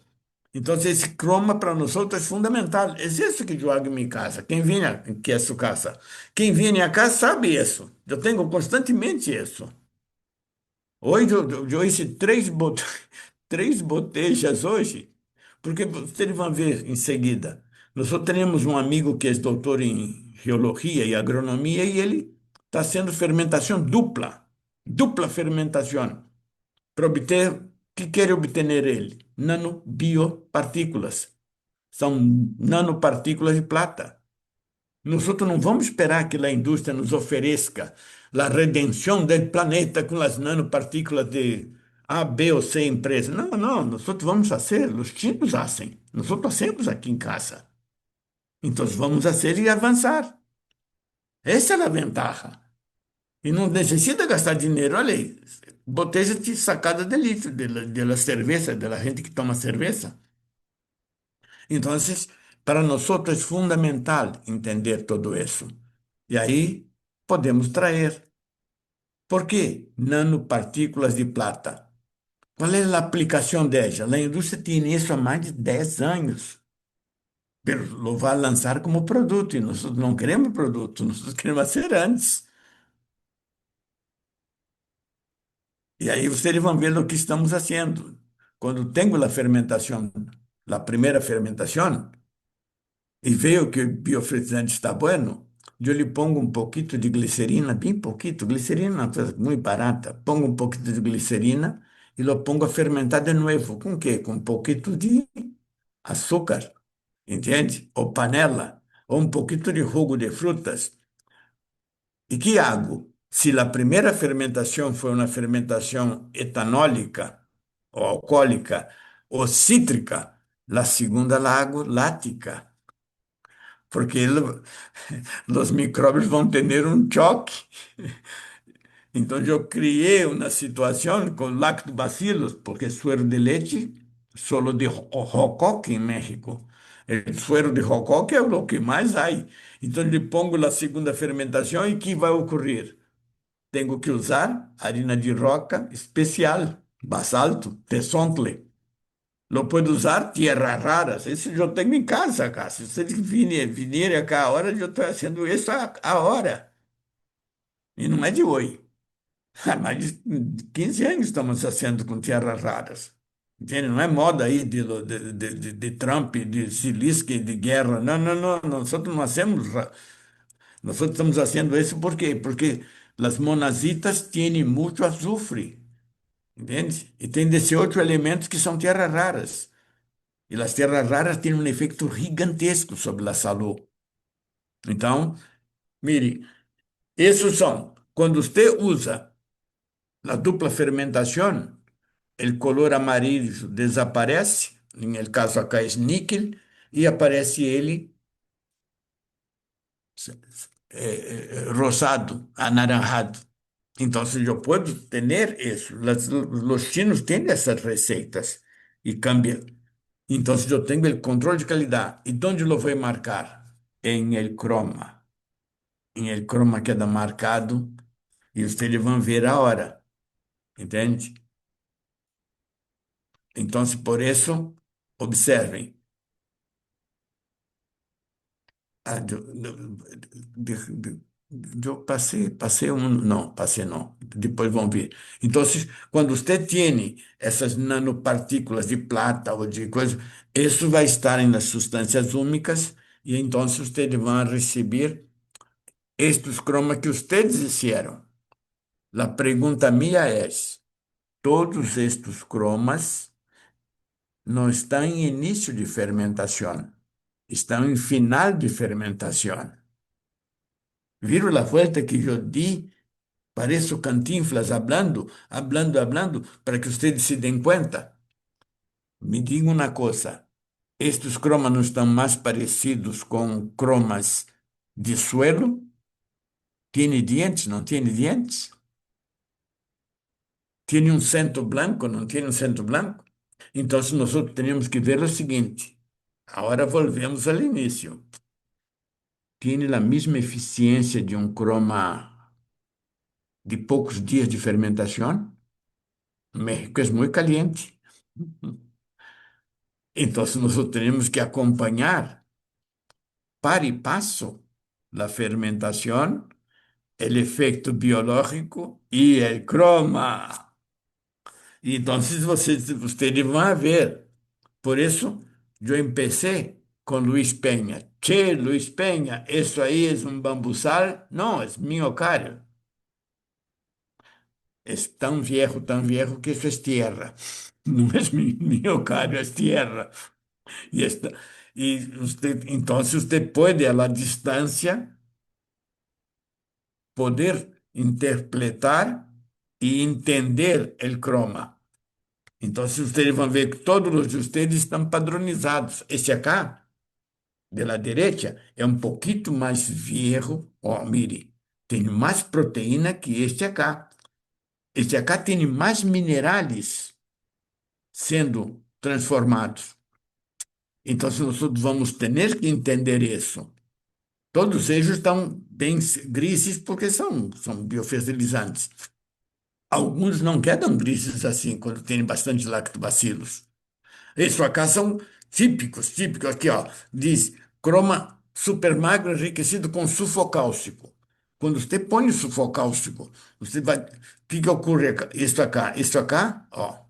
Então, esse croma para nós outros é fundamental. É isso que eu hago em minha casa. Quem vem aqui é sua casa. Quem vem a casa sabe isso. Eu tenho constantemente isso. Hoje eu hice três botellas hoje, porque vocês vão ver em seguida. Nós só temos um amigo que é doutor em geologia e agronomia e ele está haciendo fermentação dupla, dupla fermentação para obter, o que quer obter ele? Nanobiopartículas. São nanopartículas de plata. Nós não vamos esperar que a indústria nos ofereça a redenção do planeta com as nanopartículas de A, B ou C empresa. Não, não, nós vamos fazer, os chinos fazem. Nós fazemos aqui em casa. Então vamos fazer e avançar. Essa é a vantagem. E não necessita gastar dinheiro. Olha aí, botella de sacada de litro de la cerveza, de la gente que toma cerveza. Então, para nós é fundamental entender todo isso. E aí podemos trazer. Por quê? Nanopartículas de plata. Qual é a aplicação dela? A indústria tem isso há mais de 10 anos. Pero lo vai lançar como produto, e nós não queremos produto, nós queremos ser antes. E aí vocês vão ver o que estamos fazendo. Quando tenho a fermentação, a primeira fermentação, e vejo que o biofertilizante está bueno, eu lhe pongo um pouquinho de glicerina, bem pouquinho, glicerina é uma coisa muito barata, pongo um pouquinho de glicerina e lo pongo a fermentar de novo. Com quê? Com um pouquinho de açúcar, entende? Ou panela, ou um pouquinho de jugo de frutas. E que hago? Se a primeira fermentação foi uma fermentação etanólica, ou alcoólica, ou cítrica, a segunda la hago lática, porque os micróbios vão ter um choque. Então, eu criei uma situação com lactobacilos, porque suero de leite solo de jocoque em México. O suero de jocoque é o que mais há. Então, eu pongo a segunda fermentação e o que vai ocorrer? Tenho que usar harina de roca especial, basalto, tesontle. Não pode usar tierras raras. Isso eu tenho em casa, cara. Se vocês virem cá a hora, eu estou fazendo isso a hora. E não é de hoje. Há mais de 15 anos estamos fazendo com tierras raras. Entende? Não é moda aí de Trump, de Zelensky, de guerra. Não, não, não. Nós estamos fazendo isso por quê? Porque as monazitas têm muito azufre. Entende? E tem 18 elementos que são terras raras. E as terras raras têm um efeito gigantesco sobre a saúde. Então, mire, esses são, quando você usa a dupla fermentação, o color amarillo desaparece, no caso acá é níquel, e aparece ele rosado, anaranjado. Então, eu posso ter isso. Os chinos têm essas receitas e cambiam. Entonces yo tengo el control de calidad. ¿Y dónde lo voy a marcar? En el croma. En el croma queda marcado e ustedes vão ver a hora, entende? Então, por isso, observem. Ah, eu passei um, não, passei não, depois vão ver. Então, quando você tem essas nanopartículas de plata ou de coisa, isso vai estar nas substâncias úmicas e então vocês vão receber estes cromas que vocês hicieron. A pergunta minha é: todos estes cromas não estão em início de fermentação, estão em final de fermentação. ¿Vieron la vuelta que yo di? Pareço Cantinflas hablando, hablando, hablando, para que ustedes se den cuenta. Me diga uma coisa, estes cromas não estão mais parecidos com cromas de suelo? Tiene dientes, não tiene dientes? Tiene um centro blanco, não tiene um centro blanco? Então, nós temos que ver o seguinte. Agora volvemos ao início. Tiene a mesma eficiência de um croma de poucos dias de fermentação? México es muy caliente. Entonces nosotros tenemos que acompañar par y paso la fermentación, el efecto biológico y el croma. Y entonces ustedes van a ver. Por eso yo empecé con Luis Peña. Che, Luis Peña, ¿eso ahí es un bambusal? No, es miocario. Es tan viejo que eso es tierra. No es miocario, es tierra. Y, esta, y usted, entonces usted puede a la distancia poder interpretar y entender el croma. Entonces ustedes van a ver que todos los de ustedes están padronizados. Esse acá, de la derecha, é um pouquinho mais viejo. Ó, mire, tem mais proteína que este acá. Este acá tem mais minerais sendo transformados. Então, nós vamos ter que entender isso. Todos eles estão bem grises porque são biofertilizantes. Alguns não quedam grises assim quando tem bastante lactobacilos. Esses acá são típicos. Aqui, ó, diz croma super magro enriquecido com sulfocálcico. Quando você põe sulfocálcico, você vai. O que ocorre? Isso acá, ó.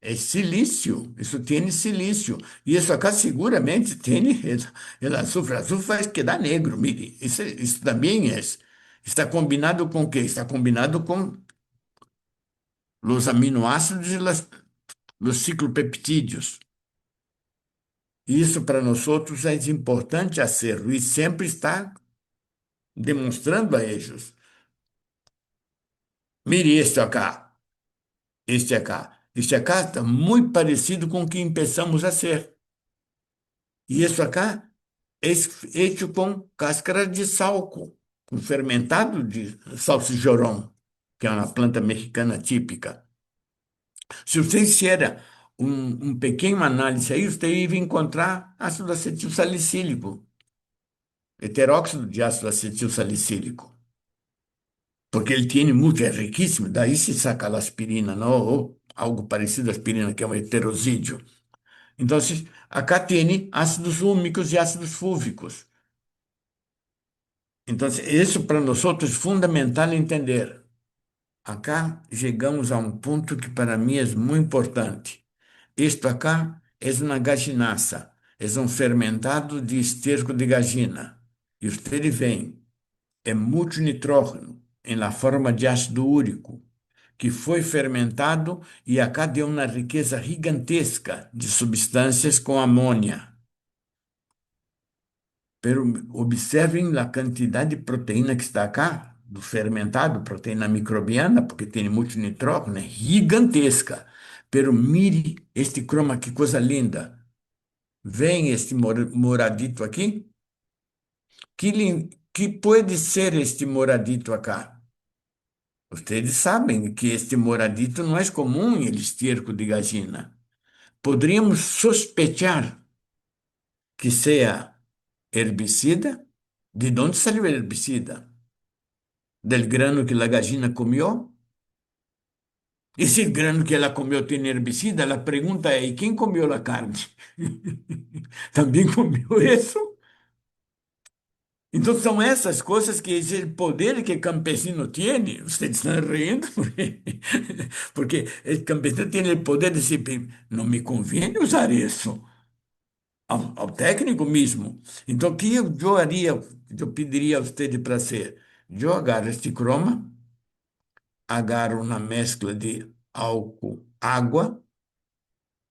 É silício, isso tem silício. E isso acá seguramente tem el azufre. Azufre vai quedar negro, mire. Isso também é. Está combinado com o quê? Está combinado com os aminoácidos e os ciclopeptídeos. Isso para nós outros é importante a ser. E sempre está demonstrando a eles. Mire este acá. Este acá. Este acá está muito parecido com o que começamos a ser. E isso acá é feito com cáscara de salco, com fermentado de salsichorão, que é uma planta mexicana típica. Se você fizer um pequeno análise aí, você ia encontrar ácido acetil salicílico, heteróxido de ácido acetil salicílico, porque ele tem muito, é riquíssimo, daí se saca a aspirina, não? Ou algo parecido à aspirina, que é um heterosídeo. Então, acá tem ácidos úmicos e ácidos fúvicos. Então, isso para nós outros é fundamental entender. Acá chegamos a um ponto que para mim é muito importante. Isto acá é uma gallinaça, é um fermentado de esterco de gallina. E usted vem, é muito nitrógeno, em la forma de ácido úrico, que foi fermentado e acá deu uma riqueza gigantesca de substâncias com amônia. Pero observem a quantidade de proteína que está acá, do fermentado, proteína microbiana, porque tem muito nitrógeno, é gigantesca. Pero mire este croma, que coisa linda. Vem este moradito aqui. Que pode ser este moradito acá? Vocês sabem que este moradito não é comum em esterco de gallina. Poderíamos sospechar que sea herbicida. ¿De dónde salió el herbicida? ¿Del grano que la gallina comió? Y si el grano que ela comió tiene herbicida, la pregunta es, ¿y quién comió la carne? ¿También comió eso? Então, são essas coisas que esse é o poder que o campesino tem. Vocês estão rindo porque o campesino tem o poder de dizer, não me convém usar isso, ao técnico mesmo. Então, o que eu haria, eu pediria a você para ser? Eu agarro este croma, agarro uma mescla de álcool, água,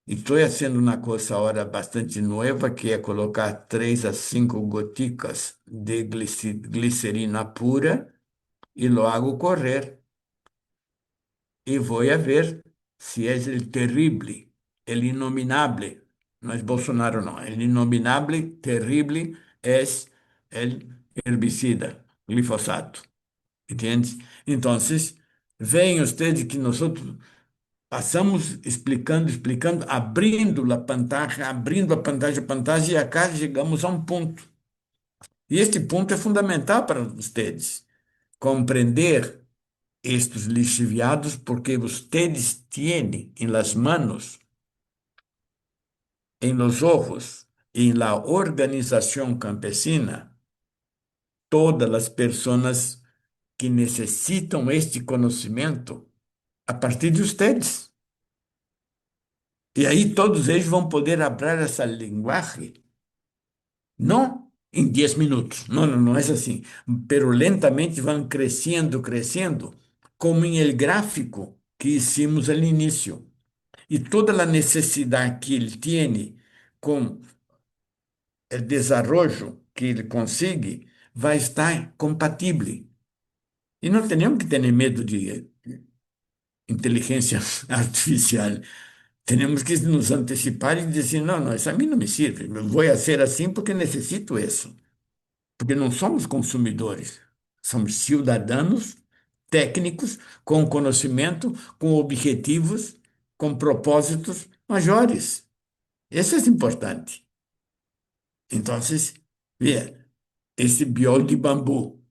e estou fazendo uma coisa agora bastante nova, que é colocar 3 a 5 goticas de glicerina pura e lo hago correr. E vou a ver se é o terrible, el inominável. Não é Bolsonaro, não. El inominável, terrible, é el herbicida, glifosato. Entende? Então, veem ustedes que nós passamos explicando, explicando, abrindo a pantalla, e acá chegamos a um ponto. E este ponto é fundamental para vocês compreender estes lixiviados, porque vocês têm em las manos, em los ojos, em la organização campesina, todas as pessoas que necessitam este conhecimento a partir de vocês. E aí todos eles vão poder falar essa linguagem, não em 10 minutos, não, não, não é assim, pero lentamente vão crescendo, crescendo, como em el gráfico que hicimos al início. E toda a necessidade que ele tem com o desenvolvimento que ele consegue vai estar compatível. E não temos que ter medo de inteligência artificial. Temos que nos antecipar e dizer, não, não, isso a mim não me serve. Eu vou ser assim porque necessito isso. Porque não somos consumidores. Somos cidadãos técnicos com conhecimento, com objetivos, com propósitos maiores. Isso é importante. Então, veja, esse biol de bambu.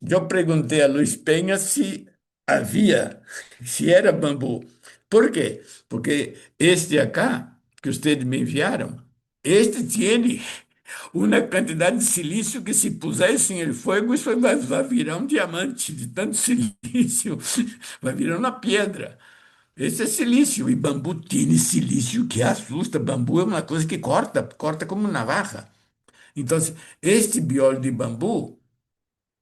Eu perguntei a Luiz Penha se era bambu. Por quê? Porque este acá, que vocês me enviaram, este tem uma quantidade de silício que se pusesse em fogo, isso vai virar um diamante, de tanto silício, vai virar uma pedra. Esse é silício, e bambu tem silício que assusta. Bambu é uma coisa que corta, corta como navaja. Então, este biol de bambu,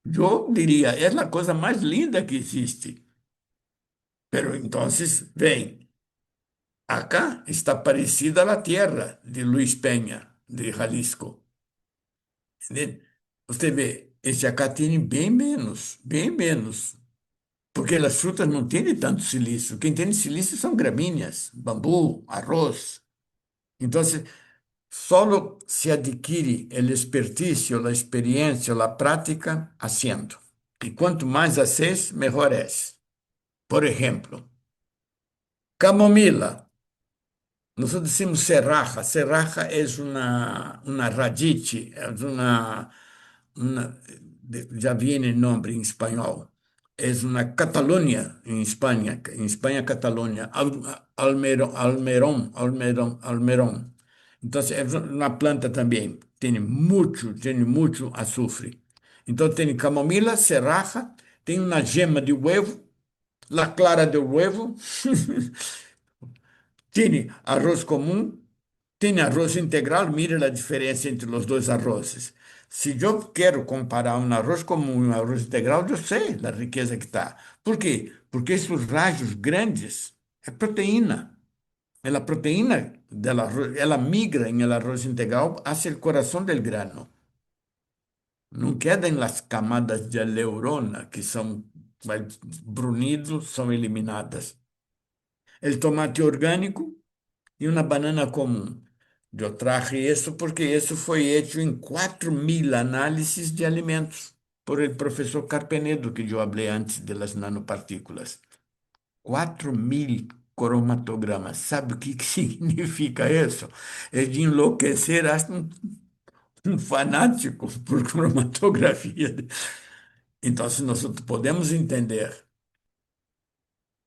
eu diria, é a coisa mais linda que existe. Pero entonces, ven, acá está parecida a la tierra de Luis Peña, de Jalisco. ¿Entiende? Usted ve, esse acá tem bem menos, porque as frutas não têm tanto silício. Quem tem silício são gramíneas, bambu, arroz. Então, solo se adquire o expertício, a experiência, a prática haciendo. E quanto mais haces, melhor é. Por exemplo, camomila. Nosotros decimos serraja. Serraja es una radiche, es ya viene el nombre en español. Es una Cataluña en España Cataluña, almerón. Entonces es una planta también, tiene mucho azufre. Entonces tiene camomila, serraja, tiene una yema de huevo, la clara del huevo. Tem arroz comum, tem arroz integral, mira a diferença entre os dois arrozes. Se eu quero comparar um arroz comum e um arroz integral, eu sei a riqueza que está. Por quê? Porque esses rajos grandes é proteína. A proteína del arroz, ela migra em el arroz integral hacia o coração del grano. Não queda em las camadas de aleurona, que são brunidos, são eliminadas. O tomate orgânico e uma banana comum. Eu traje isso porque isso foi feito em 4.000 análises de alimentos por el professor Carpenedo, que eu falei antes das nanopartículas. 4.000. cromatograma. ¿Sabe o que que significa isso? É de enlouquecer hasta um fanático por cromatografia. Então, se nós podemos entender,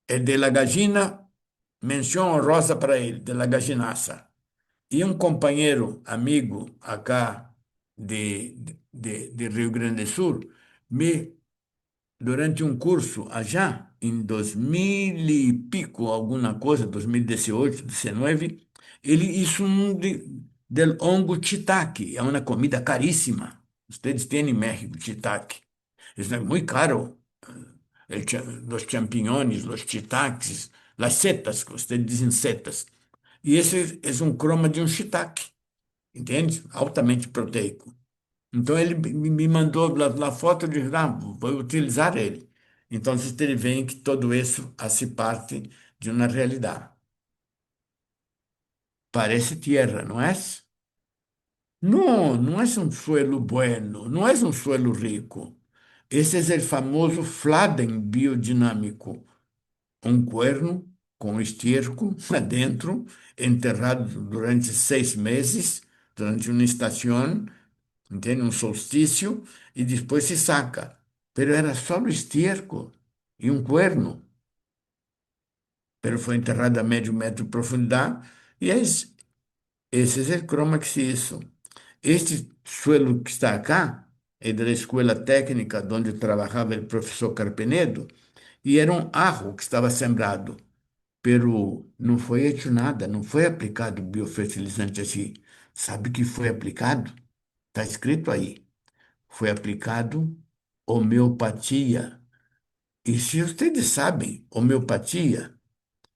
é de la gallina, menção honrosa para ele, de la gallinaça. E um companheiro, amigo acá de Rio Grande do Sul, me durante um curso allá, em 2000 e pico, alguma coisa, 2018, 19, ele hizo del hongo shiitake. É uma comida caríssima. Vocês têm em México shiitake. Isso é muito caro. Los champiñones, los shiitakes, las setas, que vocês dizem setas. E esse é um croma de um shiitake, entende? Altamente proteico. Então ele me mandou lá foto de vou utilizar ele. Então ele vê que todo isso faz parte de uma realidade. Parece terra, não é? Não, não é um suelo bueno, não é um suelo rico. Esse é o famoso Fladen biodinâmico, um cuerno com estiércol adentro, enterrado durante 6 meses, durante uma estação, entende? Um solstício, e depois se saca. Pero era só o estiércol e um cuerno. Pero foi enterrado a meio metro de profundidade, e esse é o croma que se hizo. Este suelo que está acá é da escola técnica onde trabalhava o professor Carpenedo, e era um arro que estava sembrado, pero não foi hecho nada, não foi aplicado biofertilizante assim. Sabe o que foi aplicado? Está escrito aí. Foi aplicado homeopatia. E se vocês sabem, homeopatia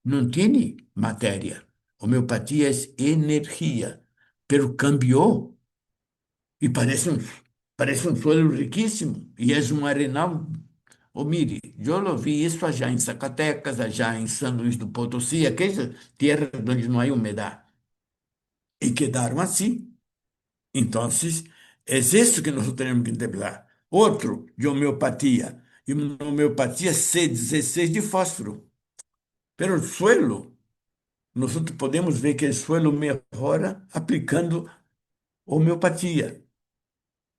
não tem matéria. Homeopatia é energia. Pero cambiou e parece um solo riquíssimo. E é um arenal. Ô, mire, eu vi isso já em Zacatecas, já em São Luís do Potosí, aquelas terras onde não há umidade. E quedaram assim. Então, é isso que nós temos que interpretar. Outro de homeopatia. E homeopatia C16 de fósforo. Pero o suelo, nós podemos ver que o suelo melhora aplicando homeopatia.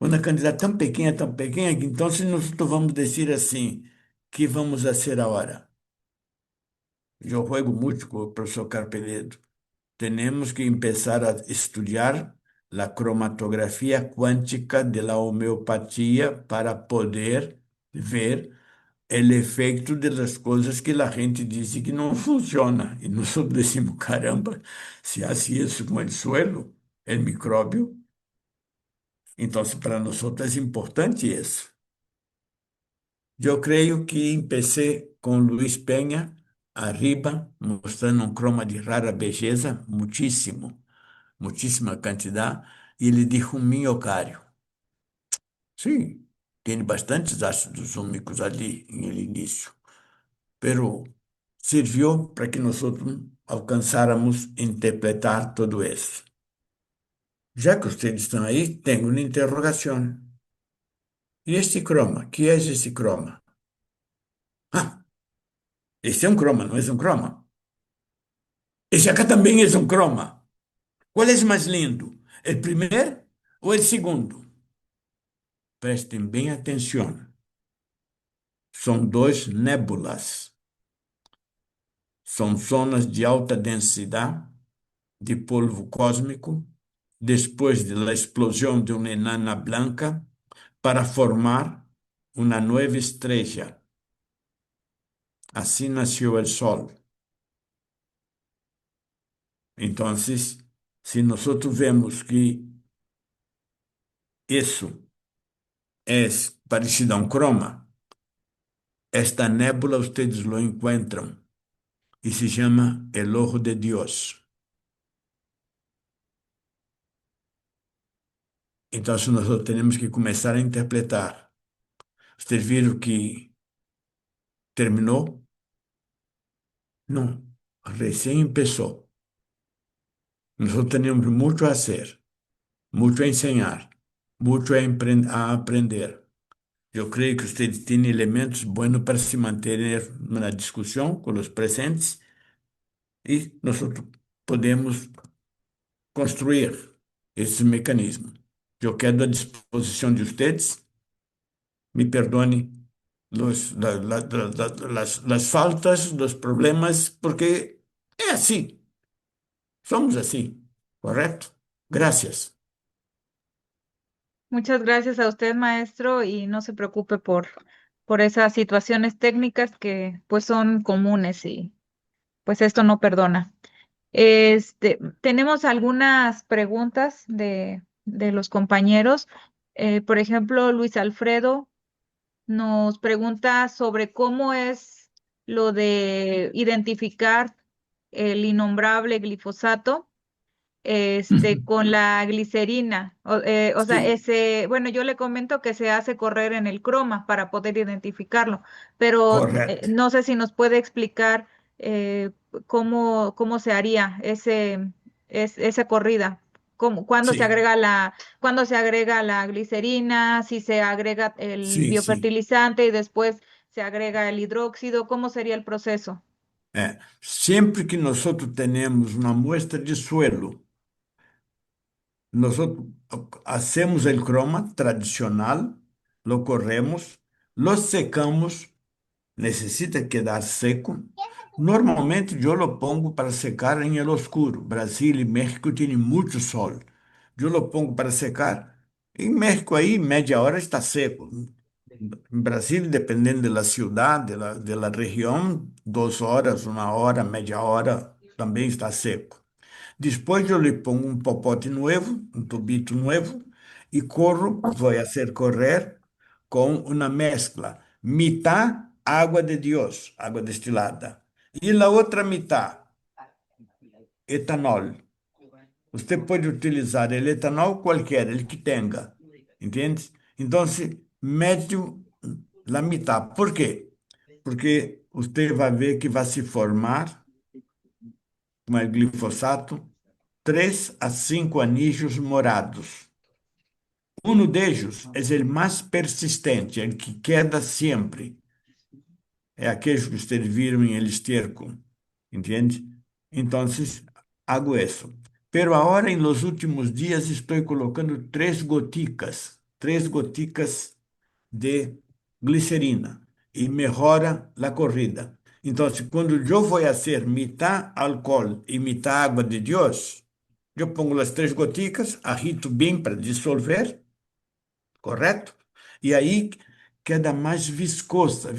Uma quantidade tão pequena, que então se nós vamos dizer assim, que vamos fazer agora? Eu juego muito com o professor Carpenedo. Temos que começar a estudar a cromatografia quântica da homeopatia para poder ver o efeito das coisas que a gente diz que não funciona. E nós decimos, caramba, se faz isso com o suelo, o micróbio, então para nós é importante isso. Eu creio que empecé com Luiz Penha, arriba, mostrando um croma de rara beleza, muitíssima quantidade, e ele dijo um minhocário. Sim, tem bastantes ácidos úmicos ali no início, pero serviu para que nós alcançáramos interpretar tudo isso. Já que vocês estão aí, tenho uma interrogação. E este croma? Que é esse croma? Ah, esse é um croma, não é um croma? Esse acá também é um croma. Qual é mais lindo? O primeiro ou o segundo? Prestem bem atenção. São dois nébulas. São zonas de alta densidade de polvo cósmico depois da explosão de uma enana branca para formar uma nova estrela. Assim nasceu o Sol. Então, se nós vemos que isso é parecido a um croma, esta nébula vocês lo encontram e se chama El Ojo de Dios. Então, nós temos que começar a interpretar. Vocês viram que terminou? Não, recém começou. Nós temos muito a fazer, muito a ensinar, muito a aprender. Eu creio que vocês têm elementos bons para se manter na discussão com os presentes e nós podemos construir esse mecanismo. Eu quedo à disposição de vocês, me perdone las faltas, los problemas, porque é assim, somos assim, correto? Graças. Muchas gracias a usted, maestro, y no se preocupe por esas situaciones técnicas que pues son comunes y pues esto no perdona. Tenemos algunas preguntas de los compañeros. Por ejemplo, Luis Alfredo nos pregunta sobre cómo es lo de identificar el innombrable glifosato con la glicerina. O sea, Sim, bueno, yo le comento que se hace correr en el croma para poder identificarlo, pero correto. no sé si nos puede explicar cómo se haría esa corrida. Sim, Cuándo se agrega la glicerina, si se agrega el sim, sim. biofertilizante y después se agrega el hidróxido, ¿cómo sería el proceso? Sempre que nós temos uma muestra de suelo, nós hacemos o croma tradicional, lo corremos, lo secamos. Necesita quedar seco. Normalmente eu lo pongo para secar em el oscuro. Brasil e México têm muito sol. Eu lo pongo para secar. Em México aí, meia hora está seco. Em Brasil, dependendo da cidade, da região, 2 horas, 1 hora, meia hora, também está seco. Depois eu lhe pongo um popote novo, um tubito novo, e corro, vou fazer correr com uma mescla. Mitad água de Deus, água destilada. E a outra mitad, etanol. Você pode utilizar o etanol qualquer, ele que tenha, entende? Então, mete a mitad. Por quê? Porque você vai ver que vai se formar, com o glifosato, 3 a 5 anijos morados. Um deles é o mais persistente, o que queda sempre. É aquele que vocês viram em el esterco, entende? Então, hago isso. Pero agora, em los últimos dias, estou colocando 3 goticas de glicerina e melhora a corrida. Então, quando eu vou fazer mitad álcool e mitad água de Deus, eu pongo as 3 goticas, agito bem para dissolver, correto? E aí queda mais viscosa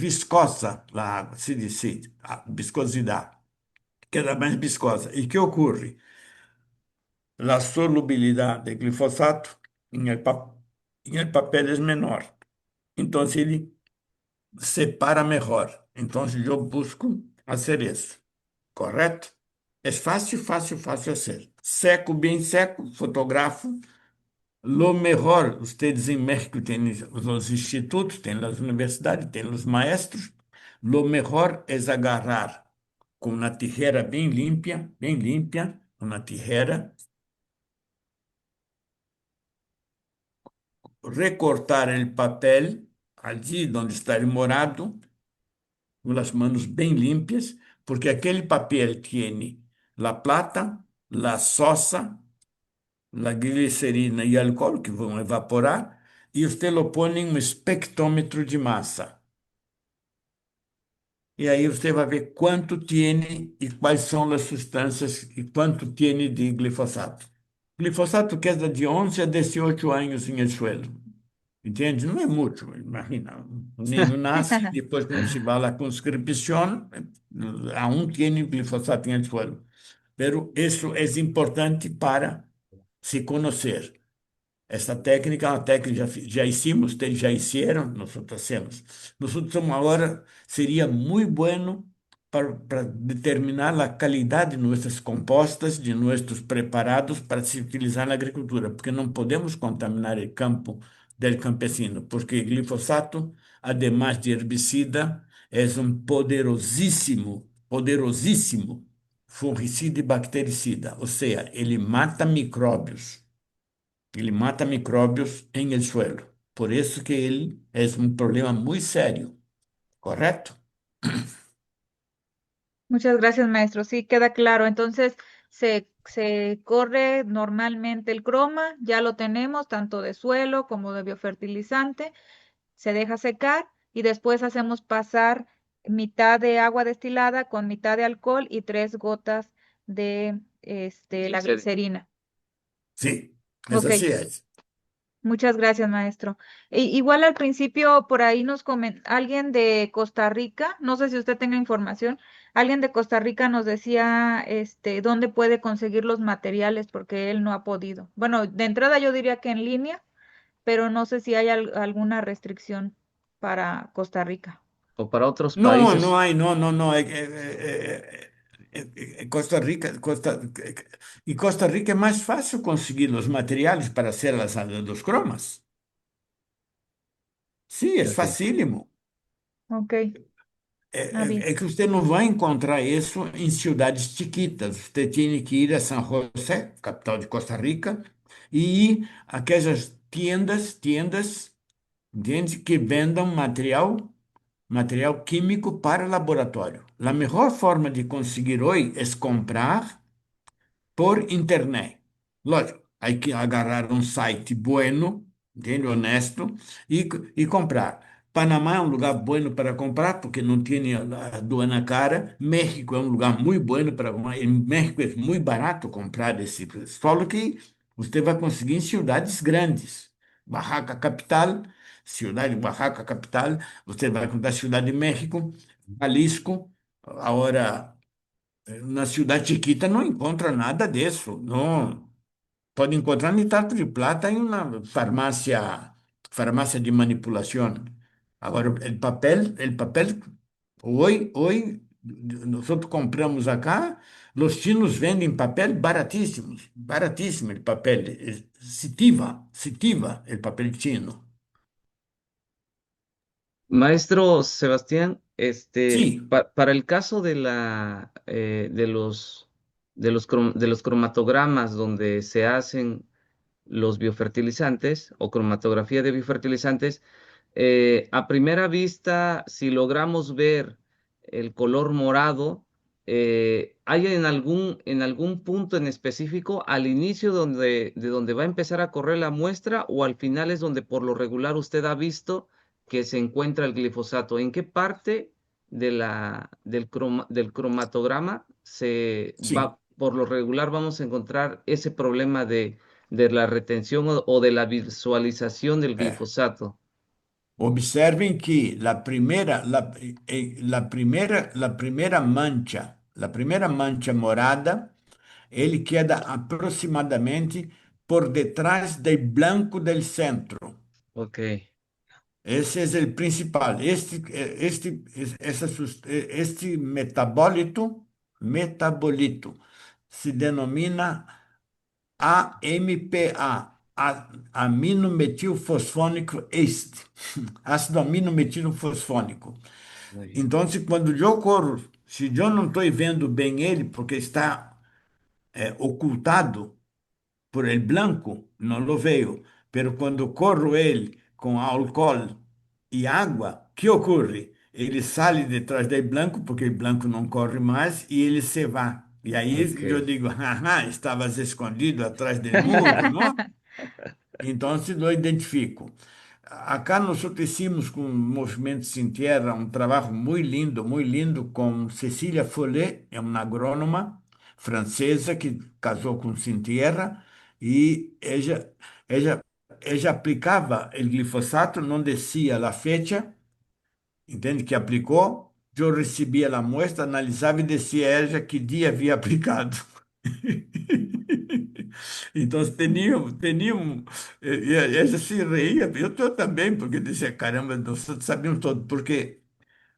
a água, se diz, a viscosidade, queda mais viscosa. E o que ocorre? A solubilidade de glifosato em el papel é menor. Então, ele separa melhor. Então, eu busco fazer isso, correto? É fácil, fácil, fácil fazer. Seco, bem seco, fotografo. Lo mejor, ustedes en México tienen los institutos, tienen las universidades, tienen los maestros. Lo mejor es agarrar con una tijera bien limpia, una tijera, recortar el papel allí donde está el morado, con las manos bien limpias, porque aquel papel tiene la plata, la sosa, la glicerina e álcool, que vão evaporar, e você lo põe em um espectrômetro de massa. E aí você vai ver quanto tem e quais são as substâncias e quanto tem de glifosato. Glifosato queda de 11 a 18 anos em el suelo. Entende? Não é muito. Imagina, o ninho nasce, depois quando se vai à conscrição, aún tem glifosato em el suelo. Pero isso é importante para se conhecer. Esta técnica é uma técnica que já hicimos, ustedes já hicieron, nosotros hacemos. Nosotros agora seria muito bueno para determinar a qualidade de nossas compostas, de nossos preparados para se utilizar na agricultura, porque não podemos contaminar o campo del campesino, porque o glifosato, además de herbicida, é um poderosíssimo, poderosíssimo fungicida e bactericida, ou seja, ele mata micróbios. Ele mata micróbios em el suelo. Por isso que ele é um problema muito sério, correto? Muchas gracias, maestro. Sí, queda claro. Entonces, se corre normalmente el croma, ya lo tenemos, tanto de suelo como de biofertilizante, se deja secar y después hacemos pasar mitad de agua destilada con mitad de alcohol y 3 gotas de la glicerina. Sí, es Ok, así es. muchas gracias, maestro. Igual al principio por ahí nos comentó alguien de Costa Rica, no sé si usted tenga información, alguien de Costa Rica nos decía dónde puede conseguir los materiales porque él no ha podido. Bueno, de entrada yo diría que en línea, pero no sé si hay alguna restricción para Costa Rica. O para otros No, no países. hay, no, no, no. Costa Rica, y Costa Rica es más fácil conseguir los materiales para hacer los cromas. Sí, es Ok. facílimo. Ok, bien. É que você não vai encontrar isso em cidades chiquitas. Você tem que ir a São José, capital de Costa Rica, e ir aquelas tiendas, entende, que vendam material químico para laboratório. A melhor forma de conseguir hoje é comprar por internet. Lógico, hay que agarrar um site bueno, entende? Honesto, e comprar. Panamá é um lugar bueno para comprar porque não tem a aduana cara. México é um lugar muito bueno para comprar. Em México é muito barato comprar esse. Só que você vai conseguir em cidades grandes. Oaxaca capital, cidade de Oaxaca capital, você vai encontrar Cidade de México, Jalisco, agora na cidade chiquita não encontra nada disso. Não. Pode encontrar nitrato de plata em uma farmácia de manipulação. Agora, o papel, hoje, nós compramos acá, os chinos vendem papel baratíssimos, baratíssimo o papel, Sitiva, o papel chino. Maestro Sebastián, Sim, para el caso de de los cromatogramas donde se hacen los biofertilizantes o cromatografía de biofertilizantes, a primera vista, si logramos ver el color morado, ¿hay en algún punto en específico al inicio de donde va a empezar a correr la muestra o al final es donde por lo regular usted ha visto que se encuentra el glifosato? ¿En qué parte del cromatograma se sim. va, por lo regular vamos a encontrar ese problema de la retención o de la visualización del É. glifosato? Observem que a primeira mancha morada, ele queda aproximadamente por detrás del blanco del centro. Ok, Esse é o principal. Este metabolito se denomina AMPA, aminometilfosfônico este, ácido aminometilfosfônico. muy bien. Então, quando eu corro, se eu não estou vendo bem ele, porque está ocultado por el blanco, não lo vejo. Pero quando corro ele com álcool e água, que ocorre? Ele sai de trás del blanco, porque o blanco não corre mais, e ele se vai. E aí Ok. eu digo, haha, estavas escondido atrás del muro, não? Então, se eu identifico. Acá nós hicimos com o Movimento Sem Terra um trabalho muito lindo com Cecília Follet, é uma agrônoma francesa que casou com Sem Terra e ela aplicava o glifosato, não descia a fecha, entende, que aplicou, eu recebia a amostra, analisava e descia ela que dia havia aplicado. Então, e ela se reía, eu também, porque dizia, caramba, nós sabíamos todo, porque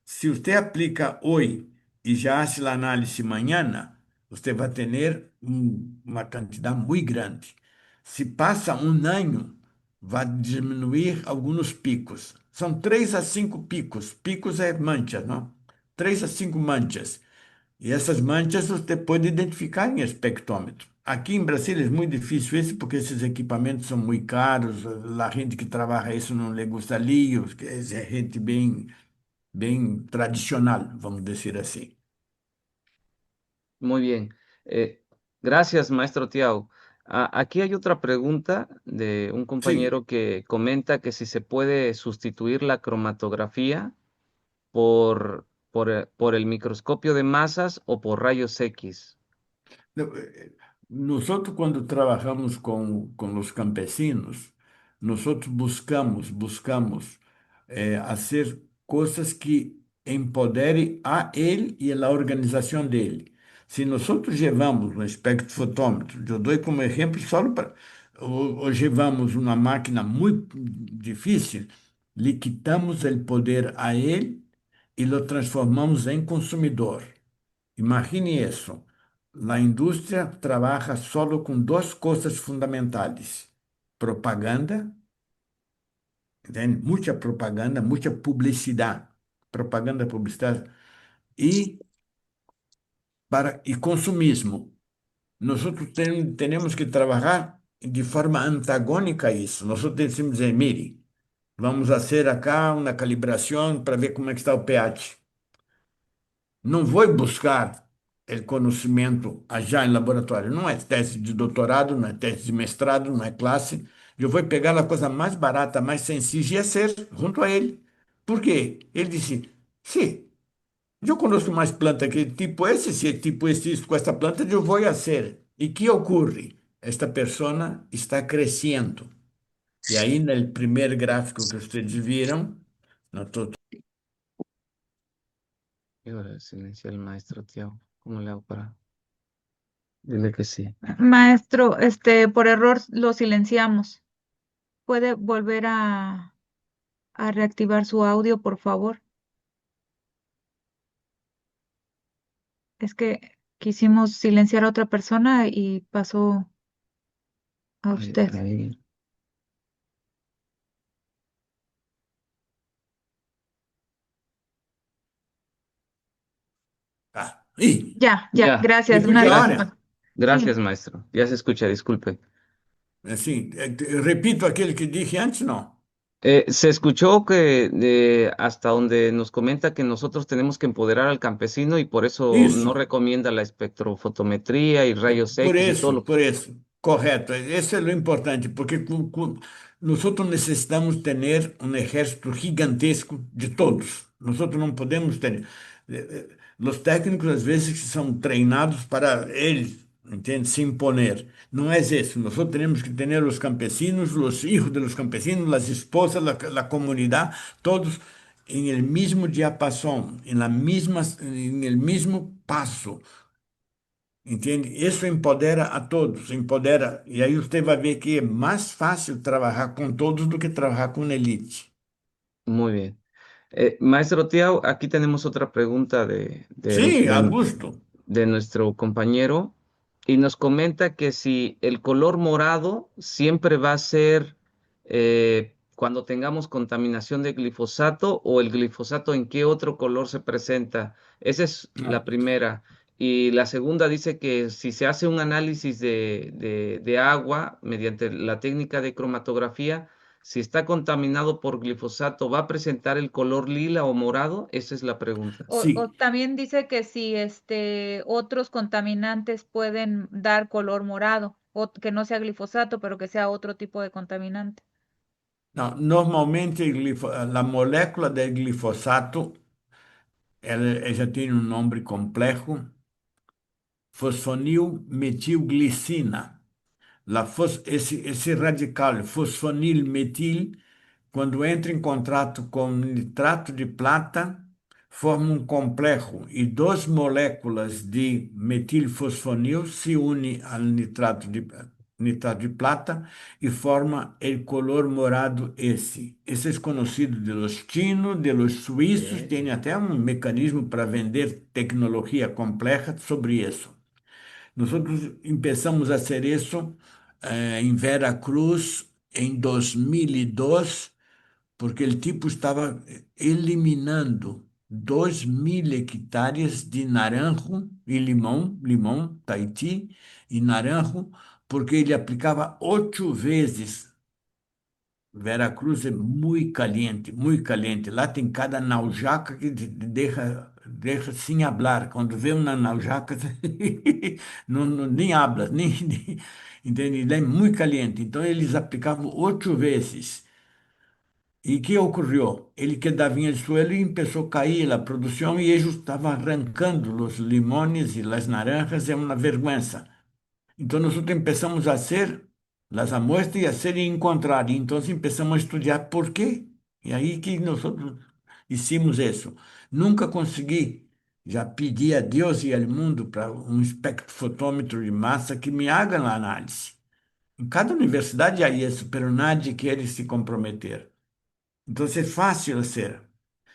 se você aplica hoje e já hace a análise amanhã, você vai ter uma quantidade muito grande. Se passa um ano, vai diminuir alguns picos. São 3 a 5 picos. Picos é manchas, não? 3 a 5 manchas. E essas manchas você pode identificar em espectrômetro. Aqui em Brasília é muito difícil isso, porque esses equipamentos são muito caros, a gente que trabalha isso não lhe gusta líos, é gente bem tradicional, vamos dizer assim. Muy bien. Gracias, maestro Tiago. Aquí hay otra pregunta de un Sí. compañero que comenta que si se puede sustituir la cromatografía por el microscopio de masas o por rayos X. Nosotros cuando trabajamos con los campesinos, nosotros buscamos hacer cosas que empodere a él y a la organización de él. Se nosotros llevamos um espectrofotómetro, eu dou como exemplo só para, ou llevamos uma máquina muito difícil, lhe quitamos o poder a ele e lo transformamos em consumidor. Imagine isso. A indústria trabalha só com duas coisas fundamentais: propaganda, entende? Muita propaganda, muita publicidade, propaganda, publicidade e e consumismo. Nós temos que trabalhar de forma antagônica a isso. Nós temos que dizer, mire, vamos fazer acá uma calibração para ver como é que está o pH. Não vou buscar o conhecimento já em laboratório. Não é teste de doutorado, não é teste de mestrado, não é classe. Eu vou pegar a coisa mais barata, mais sencilla e ser junto a ele. Por quê? Ele disse, sim, eu conheço mais planta que tipo esse, se é tipo esse, isso, com esta planta, eu vou fazer. E que ocorre? Esta pessoa está crescendo. E aí, no primeiro gráfico que vocês viram, no Y ahora silencia al maestro Tiago. ¿Cómo le hago para? Dile que sí. Maestro, por error lo silenciamos. ¿Puede volver a reactivar su audio, por favor? Es que quisimos silenciar a otra persona y pasó a usted. Ahí. Ih, Ya, Ya, gracias. depois Una de gracias. disculpa. hora. Sí. Gracias, maestro. Ya se escucha, disculpe. Assim, repito aquele que dije antes, não. Se escuchó que hasta donde nos comenta que nosotros tenemos que empoderar al campesino y por eso no Isso. recomienda la espectrofotometría y rayos X y todo lo que... Por isso, correto. Esse é o importante, porque nós necessitamos ter um exército gigantesco de todos. Nós não podemos ter. Os técnicos, às vezes, são treinados para eles, entende? Se imponer. Não é isso. Nós temos que ter os campesinos, os filhos dos campesinos, as esposas, a comunidade, todos em el mesmo diapasão, em el mesmo passo. Entende? Isso empodera a todos, empodera. E aí você vai ver que é mais fácil trabalhar com todos do que trabalhar com elite. Muy bien. Maestro Tiago, aquí tenemos otra pregunta Sim, Augusto. de nuestro compañero y nos comenta que si el color morado siempre va a ser cuando tengamos contaminación de glifosato o el glifosato en qué otro color se presenta. Esa es la primera. Y la segunda dice que si se hace un análisis de agua mediante la técnica de cromatografía, si está contaminado por glifosato, ¿va a presentar el color lila o morado? Esa es la pregunta. O Sim. también dice que si otros contaminantes pueden dar color morado, o que no sea glifosato, pero que sea otro tipo de contaminante. Não, normalmente a molécula do glifosato ela já tem um nome complexo, fosfonilmetilglicina. Esse radical fosfonilmetil, quando entra em contato com nitrato de plata, forma um complexo e duas moléculas de metilfosfonil se unem ao nitrato de plata e forma o color morado esse. Esse é conhecido de los chinos, de los suíços, tem até um mecanismo para vender tecnologia complexa sobre isso. Nós começamos a fazer isso em Veracruz em 2002, porque o tipo estava eliminando 2.000 hectares de naranjo e limão, Tahiti e naranjo, porque ele aplicava 8 vezes. Veracruz é muito caliente, muito caliente. Lá tem cada naujaca que te deixa deixa sem hablar. Quando vê uma naujaca, nem habla, entende? Ele é muito caliente. Então, eles aplicavam 8 vezes. E o que ocorreu? Ele quedava em el suelo e começou a cair a produção e ellos estavam arrancando os limones e as naranjas, é uma vergüenza. Então, nós começamos a fazer as amostras e a hacer e encontrar. E então, começamos a estudar por quê. E aí que nós hicimos isso. Nunca consegui. Já pedi a Deus e ao mundo para um espectrofotômetro de massa que me haga a análise. Em cada universidade há isso, mas nadie quer se comprometer. Então, é fácil ser.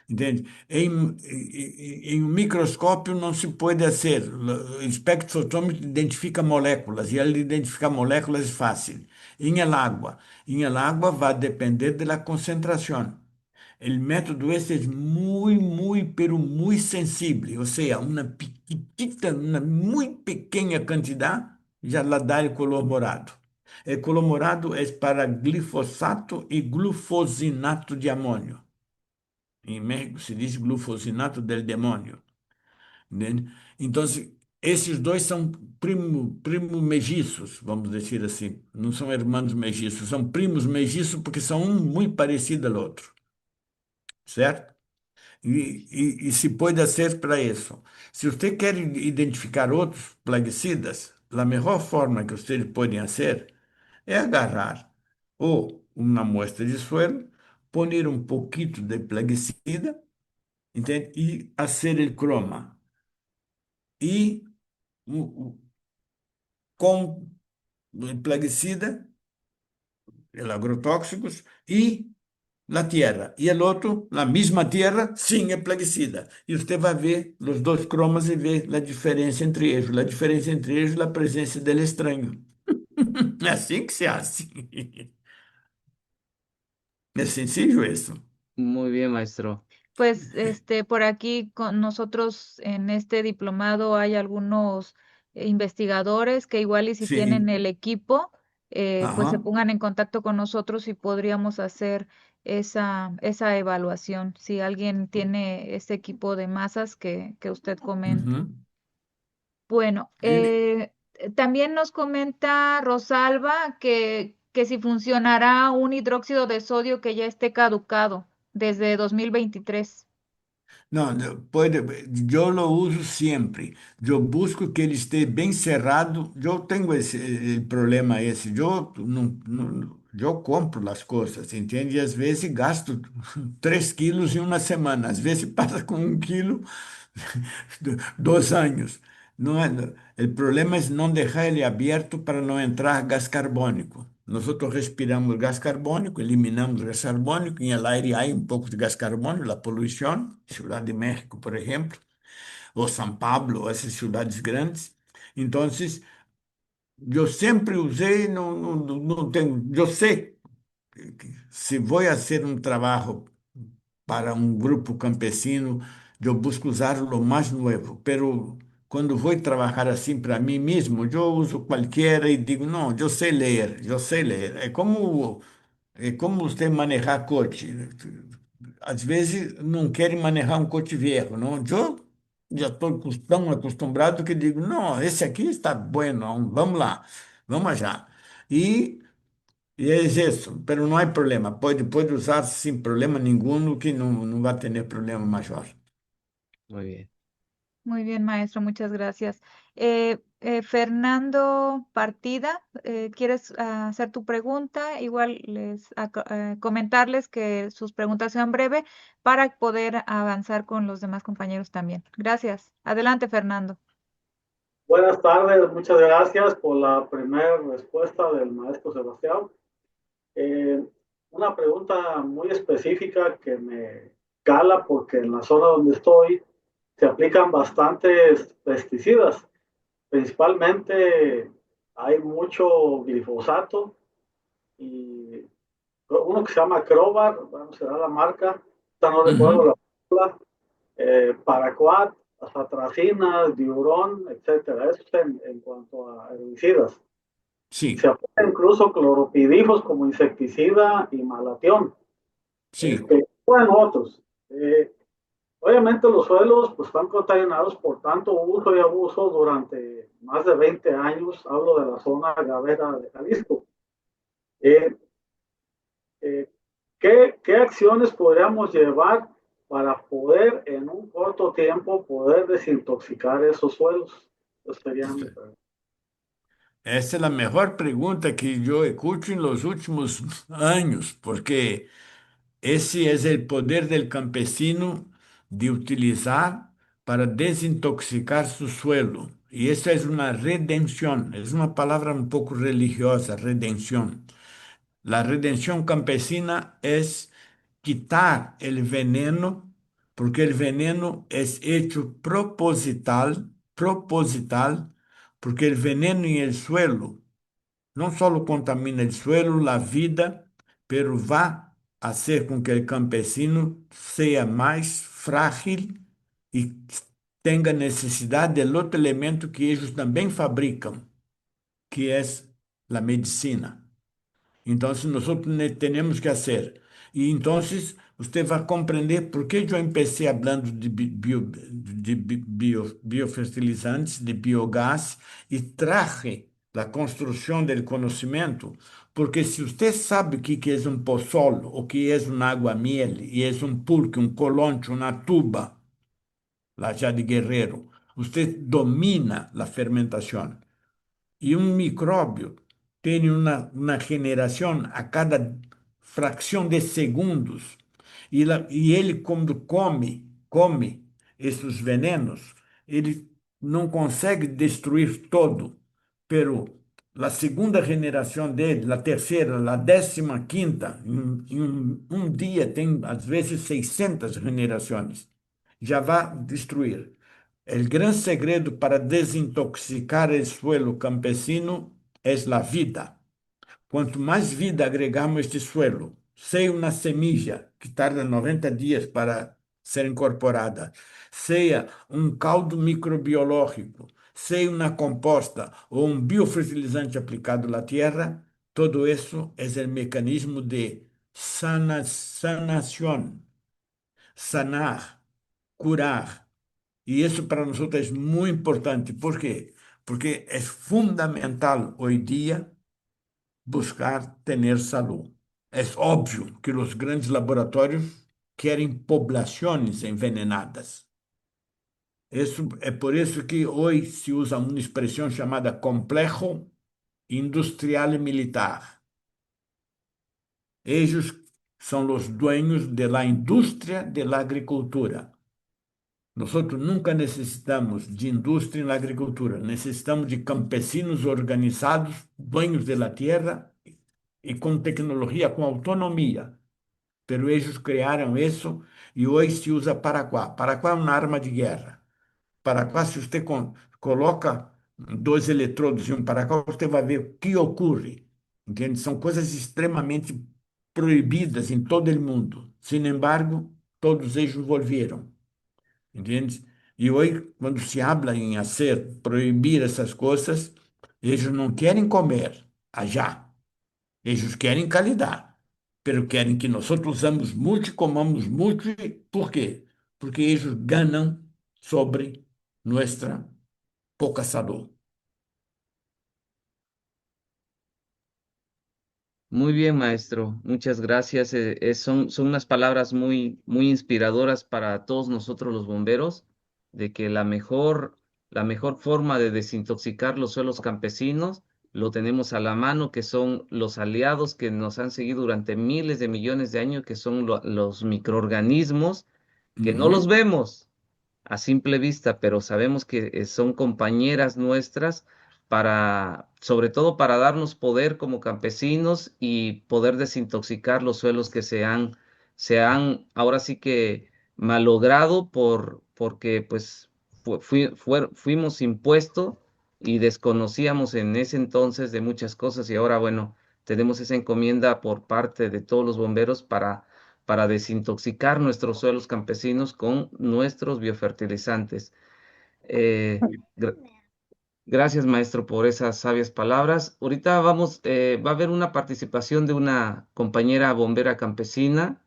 Entende? Em um microscópio não se pode fazer. O espectrofotômetro identifica moléculas e ele identificar moléculas é fácil. Em el agua vai depender da concentração. O método esse é muito, pero muito sensível. Ou seja, uma pequitita, uma muito pequena quantidade já lá dá o color morado. O color morado é para glifosato e glufosinato de amônio. Em México se diz glufosinato del demônio. Entende? Então, esses dois são primo mejiços, vamos dizer assim. Não são irmãos mejiços, são primos mejiços porque são um muito parecido ao outro. Certo? E se pode ser para isso. Se você quer identificar outros plaguicidas, a melhor forma que vocês podem fazer é agarrar ou uma amostra de suelo, poner um pouquinho de plaguicida, entende? E fazer o croma. E com plaguicida, el agrotóxicos, e la tierra. E o outro, la mesma tierra, sem a plaguicida. E você vai ver os dois cromas e ver a diferença entre eles. A diferença entre eles é a presença do estranho. É assim que se faz. É sencillo isso. Muy bien, maestro. Pues por aquí con nosotros en este diplomado hay algunos investigadores que igual y si tienen Sim. el equipo, pues se Aham. pongan en contacto con nosotros y podríamos hacer esa evaluación. Si alguien tiene ese equipo de masas que usted comenta. Uhum. Bueno, Ele- también nos comenta Rosalba que si funcionará un hidróxido de sodio que ya esté caducado desde 2023. Não, pode, eu lo uso sempre. Eu busco que ele esteja bem cerrado. Eu tenho esse problema esse. Eu compro as coisas, entende? E às vezes gasto 3 quilos em uma semana. Às vezes passa com 1 quilo 2 anos. Não é, o problema é não deixar ele aberto para não entrar gás carbônico. Nós respiramos gás carbônico, eliminamos gás carbônico, em el aire há um pouco de gás carbônico, a poluição, Ciudad de México, por exemplo, ou São Paulo, essas cidades grandes. Então, eu sempre usei, não tenho, eu sei que se vou fazer um trabalho para um grupo campesino, eu busco usar o mais novo, pero quando vou trabalhar assim para mim mesmo, eu uso qualquer e digo, não, eu sei ler, eu sei ler. É como você manejar coche. Às vezes não querem manejar um coche velho, não? Eu já estou tão acostumado que digo, não, esse aqui está bueno, vamos lá, vamos já. E e é isso, mas não há problema. Pode usar sem problema nenhum, que não vai ter problema maior. Muy bien. Muy bien, maestro, muchas gracias. Fernando Partida, ¿quieres hacer tu pregunta? Igual comentarles que sus preguntas sean breves para poder avanzar con los demás compañeros también. Gracias. Adelante, Fernando. Buenas tardes, muchas gracias por la primera respuesta del maestro Sebastián. Una pregunta muy específica que me cala porque en la zona donde estoy se aplican bastantes pesticidas. Principalmente hay mucho glifosato y uno que se llama Crobar, bueno, será la marca, no recuerdo la marca, Paraquat, atracinas, diurón, etcétera. Eso es en cuanto a herbicidas. Sim, Se aplica incluso cloropidifos como insecticida y malatión. sim. Bueno, otros. Obviamente los suelos pues, están contaminados por tanto uso y abuso durante más de 20 años. Hablo de la zona agavera de Jalisco. Eh, eh, ¿qué acciones podríamos llevar para poder en un corto tiempo poder desintoxicar esos suelos? Eso sería mi pregunta. Essa é a melhor pergunta que eu escuto nos últimos anos, porque esse é o poder do campesino de utilizar para desintoxicar seu suelo. E essa é uma redenção, é uma palavra um pouco religiosa, redenção. La redención campesina es quitar el veneno, porque el veneno es hecho proposital, porque el veneno en el suelo no solo contamina el suelo, la vida, pero va a hacer con que el campesino sea más frágil y tenga necesidad del otro elemento que ellos también fabrican, que es la medicina. Então, nós temos que fazer. E então, você vai compreender por que eu comecei falando de biofertilizantes, de biogás, e traje a construção do conhecimento, porque se você sabe o que é um pozzolo, o que é uma água-miel, e é um pulque, um colonche, uma tuba, lá já de Guerreiro, você domina a fermentação. E um micróbio tem uma generação a cada fração de segundos. E ele, quando come esses venenos, ele não consegue destruir todo. Pero a segunda geração dele, a terceira, a 15ª, em um dia tem às vezes 600 generações. Já vai destruir. El gran segredo para desintoxicar el suelo campesino es la vida. Quanto mais vida agregamos a este suelo, seja uma semilla que tarda 90 dias para ser incorporada, seja um caldo microbiológico, seja uma composta ou um biofertilizante aplicado na terra, todo isso é o mecanismo de sanação, sanar, curar. E isso para nós é muito importante. Por quê? Porque é fundamental hoje dia buscar ter saúde. É óbvio que os grandes laboratórios querem populações envenenadas. Isso é por isso que hoje se usa uma expressão chamada complexo industrial e militar. Eles são os dueños da indústria da agricultura. Nós nunca necessitamos de indústria na agricultura, necessitamos de campesinos organizados, dueños da terra e com tecnologia, com autonomia. Pero eles criaram isso e hoje se usa Paraquá. Paraquá é uma arma de guerra. Paraquá, se você coloca 2 eletrodos em um Paraquá, você vai ver o que ocorre. Entende? São coisas extremamente proibidas em todo o mundo. Sin embargo, todos eles volveram. Entende? E hoje, quando se habla em proibir essas coisas, eles não querem comer já. Eles querem qualidade, mas querem que nós usamos muito e comamos muito. Por quê? Porque eles ganham sobre nossa pouca saúde. Muy bien, maestro. Muchas gracias. Son unas palabras muy inspiradoras para todos nosotros los bomberos, de que la mejor forma de desintoxicar los suelos campesinos lo tenemos a la mano, que son los aliados que nos han seguido durante miles de millones de años, que son los microorganismos, que no los vemos a simple vista, pero sabemos que son compañeras nuestras sobre todo para darnos poder como campesinos y poder desintoxicar los suelos que se han ahora sí que malogrado porque pues fuimos impuestos y desconocíamos en ese entonces de muchas cosas y ahora bueno, tenemos esa encomienda por parte de todos los bomberos para desintoxicar nuestros suelos campesinos con nuestros biofertilizantes. Eh, gra- Gracias, maestro, por esas sabias palabras. Ahorita va a haber una participación de una compañera bombera campesina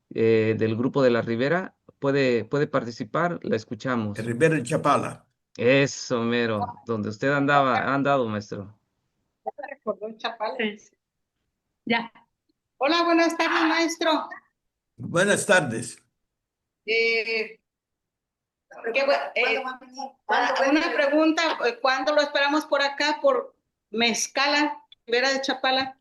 del grupo de la Ribera. puede participar, la escuchamos. Rivera de Chapala. Eso, mero, donde usted ha andado, maestro. Ya me recordó Chapala. Sí. Ya. Hola, buenas tardes, maestro. Buenas tardes. Eh, una pregunta, ¿cuándo lo esperamos por acá, por Mezcala, Rivera de Chapala?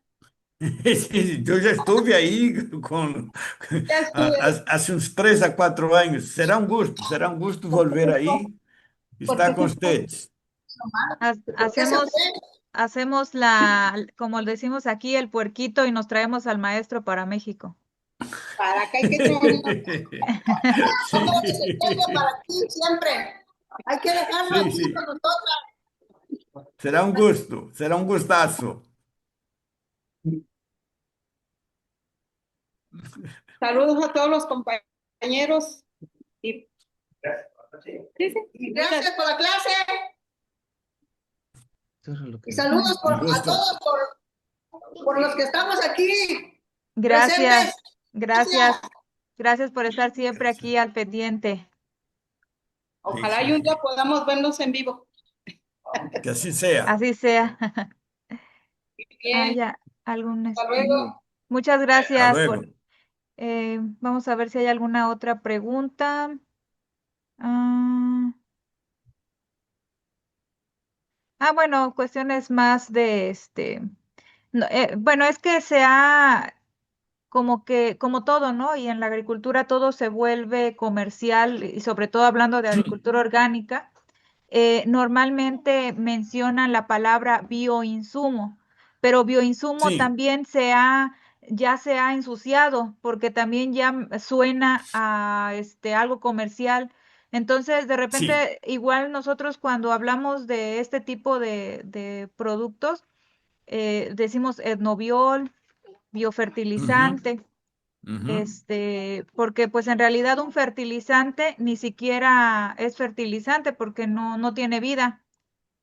Sí, yo ya estuve ahí Ya estuve, hace uns 3 a 4 años. Será un gusto volver ahí y estar porque con ustedes. ¿por qué se fue? Hacemos como decimos aquí, el puerquito y nos traemos al maestro para México. Para acá hay que traerlo. Sí, Quiero que se quede para aquí siempre. Hay que dejarlo sí, aquí con sí. nosotros. Será un gustazo. Saludos a todos los compañeros y sí, sí. Gracias por la clase Eso era lo y que... saludos Un a gusto. todos por los que estamos aquí Gracias, presentes. Gracias. gracias, gracias por estar siempre aquí al pendiente. Ojalá Sí, y un día sí. podamos vernos en vivo. Que así sea. Así sea. Bien, Haya algún hasta luego. Muchas Hasta gracias luego. vamos a ver si hay alguna otra pregunta. Ah, bueno, cuestiones más de bueno, es que se ha como todo, ¿no? Y en la agricultura todo se vuelve comercial y sobre todo hablando de agricultura orgánica, normalmente mencionan la palabra bioinsumo, pero bioinsumo Sí, también ya se ha ensuciado porque también ya suena a algo comercial. Entonces, de sí. repente, igual nosotros cuando hablamos de este tipo de productos, decimos etnobiol, Ujú, biofertilizante, ujú. porque pues en realidad un fertilizante ni siquiera es fertilizante porque no tiene vida.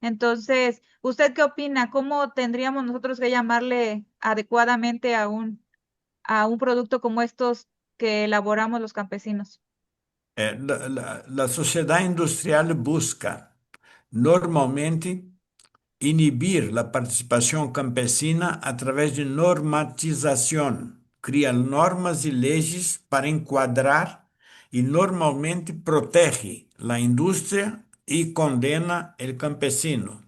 Entonces, ¿usted qué opina? ¿Cómo tendríamos nosotros que llamarle adecuadamente a un producto como estos que elaboramos los campesinos? La sociedad industrial busca normalmente inhibir la participación campesina a través de normatización. Cria normas y leyes para encuadrar y normalmente protege la industria y condena el campesino.